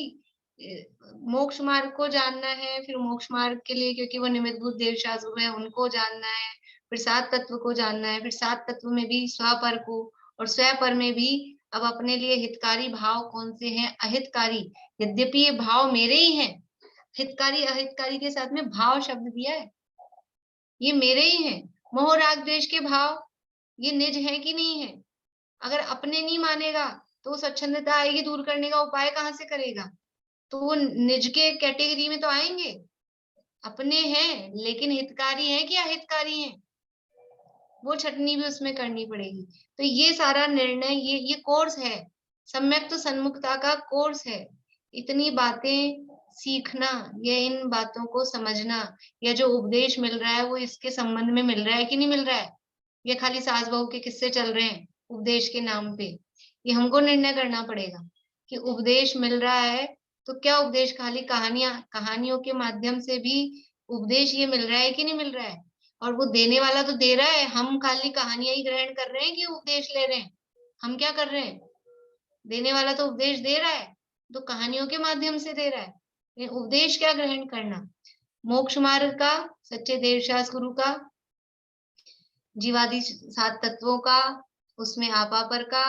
मोक्ष मार्ग को जानना है, फिर मोक्ष मार्ग के लिए, क्योंकि वो निमित्त भूत देव शास्त्र है, उनको जानना है, फिर 7 तत्व को जानना है, फिर 7 तत्व में भी स्वपर को, और स्वपर में भी अब अपने लिए हितकारी भाव कौन से हैं, अहितकारी, यद्यपि ये भाव मेरे ही हैं, हितकारी अहितकारी के साथ में भाव शब्द दिया है, ये मेरे ही हैं। मोह राग द्वेष के भाव ये निज है कि नहीं है? अगर अपने नहीं मानेगा तो स्वच्छंदता आएगी, दूर करने का उपाय कहाँ से करेगा? तो वो निज के कैटेगरी में तो आएंगे, अपने हैं लेकिन हितकारी हैं कि अहितकारी हैं, वो छटनी भी उसमें करनी पड़ेगी। तो ये सारा निर्णय, ये कोर्स है, सम्यक तो सन्मुखता का कोर्स है। इतनी बातें सीखना, ये इन बातों को समझना, या जो उपदेश मिल रहा है वो इसके संबंध में मिल रहा है कि नहीं मिल रहा है, ये खाली सास बहू के किस्से चल रहे हैं उपदेश के नाम पे, ये हमको निर्णय करना पड़ेगा कि उपदेश मिल रहा है तो क्या उपदेश खाली कहानियों के माध्यम से भी उपदेश ये मिल रहा है कि नहीं मिल रहा है? और वो देने वाला तो दे रहा है, हम खाली कहानियां ही ग्रहण कर रहे हैं कि उपदेश ले रहे हैं? हम क्या कर रहे हैं, देने वाला तो उपदेश दे रहा है, तो कहानियों के माध्यम से दे रहा है, उपदेश क्या ग्रहण करना। मोक्ष मार्ग का, सच्चे देवशास गुरु का, जीवादि 7 तत्वों का, उसमें आपा पर का,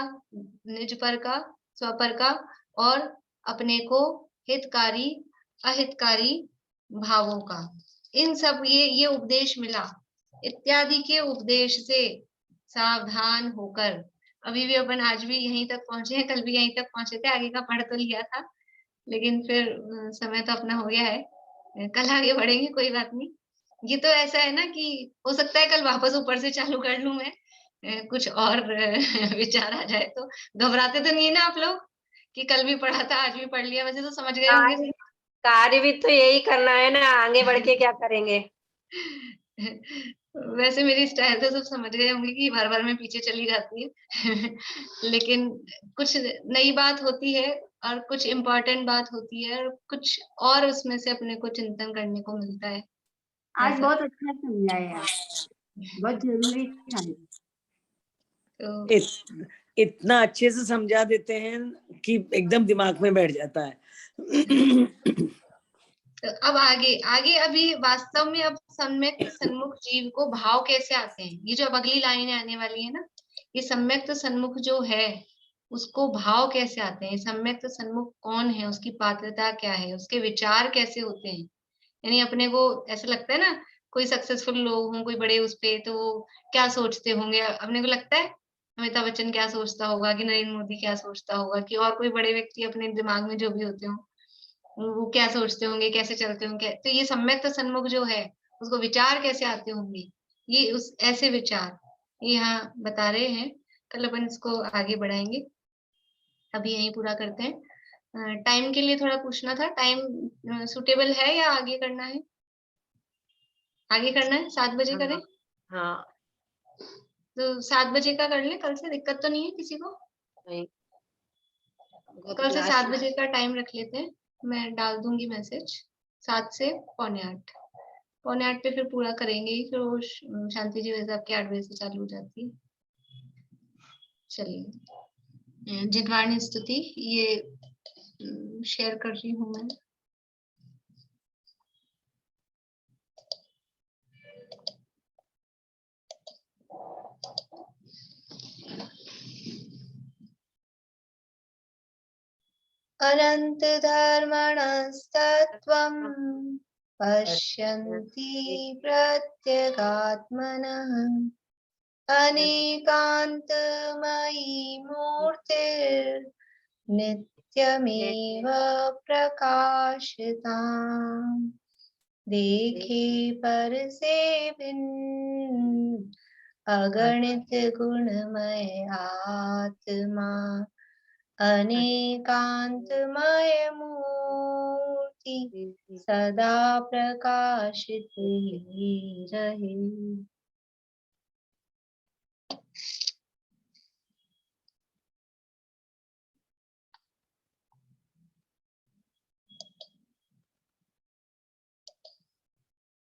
निज पर का, स्वपर का, और अपने को हितकारी अहितकारी भावों का, इन सब ये उपदेश मिला। इत्यादि के उपदेश से सावधान होकर, अभी भी अपन आज भी यहीं तक पहुंचे हैं, कल भी यहीं तक पहुंचे थे, आगे का पढ़ तो लिया था, लेकिन फिर समय तो अपना हो गया है, कल आगे बढ़ेंगे, कोई बात नहीं। ये तो ऐसा है ना कि हो सकता है कल वापस ऊपर से चालू कर लूं मैं, कुछ और विचार आ जाए तो। घबराते तो नहीं ना आप लोग कि कल भी पढ़ा था आज भी पढ़ लिया? वैसे तो समझ गए होंगे। कार्य भी तो यही करना है ना, आगे बढ़ के क्या करेंगे। वैसे मेरी स्टाइल तो सब समझ गए होंगे कि बार बार मैं पीछे चली जाती है लेकिन कुछ नई बात होती है और कुछ इम्पोर्टेंट बात होती है और कुछ और उसमें से अपने को चिंतन करने को मिलता है। आज बहुत अच्छा समझाया, बहुत जरूरी था। तो इतना अच्छे से समझा देते हैं कि एकदम दिमाग में बैठ जाता है। तो अब आगे आगे अभी वास्तव में अब सम्यक्त सन्मुख जीव को भाव कैसे आते हैं, ये जो अब अगली लाइन आने वाली है ना, ये सम्यक्त सन्मुख जो है उसको भाव कैसे आते हैं, सम्यक्त सन्मुख कौन है, उसकी पात्रता क्या है, उसके विचार कैसे होते हैं। यानी अपने को ऐसा लगता है ना, कोई सक्सेसफुल लोग हों, कोई बड़े उस पे, तो वो क्या सोचते होंगे, अपने को लगता है अमिताभ बच्चन क्या सोचता होगा, कि नरेंद्र मोदी क्या सोचता होगा, कि और कोई बड़े व्यक्ति अपने दिमाग में जो भी होते हो वो क्या सोचते होंगे, कैसे चलते होंगे। तो ये सम्यक्त सन्मुख जो है उसको विचार कैसे आते होंगे, ये उस ऐसे विचार ये यहाँ बता रहे हैं। कल अपन इसको आगे बढ़ाएंगे, अभी यही पूरा करते हैं। टाइम के लिए थोड़ा पूछना था, टाइम सुटेबल है या आगे करना है? आगे करना है, 7 बजे करें? हाँ तो 7 बजे का कर ले, कल से दिक्कत तो नहीं है किसी को? नहीं, कल से 7 बजे का टाइम रख लेते हैं, मैं डाल दूंगी मैसेज। 7 से 7:45, 7:45 पे फिर पूरा करेंगे ही, फिर वो शांति जी वैसे आपके 8 बजे से चालू हो जाती है। चलिए, जितवाणी स्तुति ये शेयर कर रही हूँ मैं। अनंत धर्मणस्तत्त्वं पश्यन्ति प्रत्यगात्मनः अनेकान्तमयी मूर्तिर्नित्यमेव प्रकाशिताम् देखे पर से भिन्न अगणित गुणमय आत्मा अनेकांतमय मूर्ति सदा प्रकाशित ही रहे।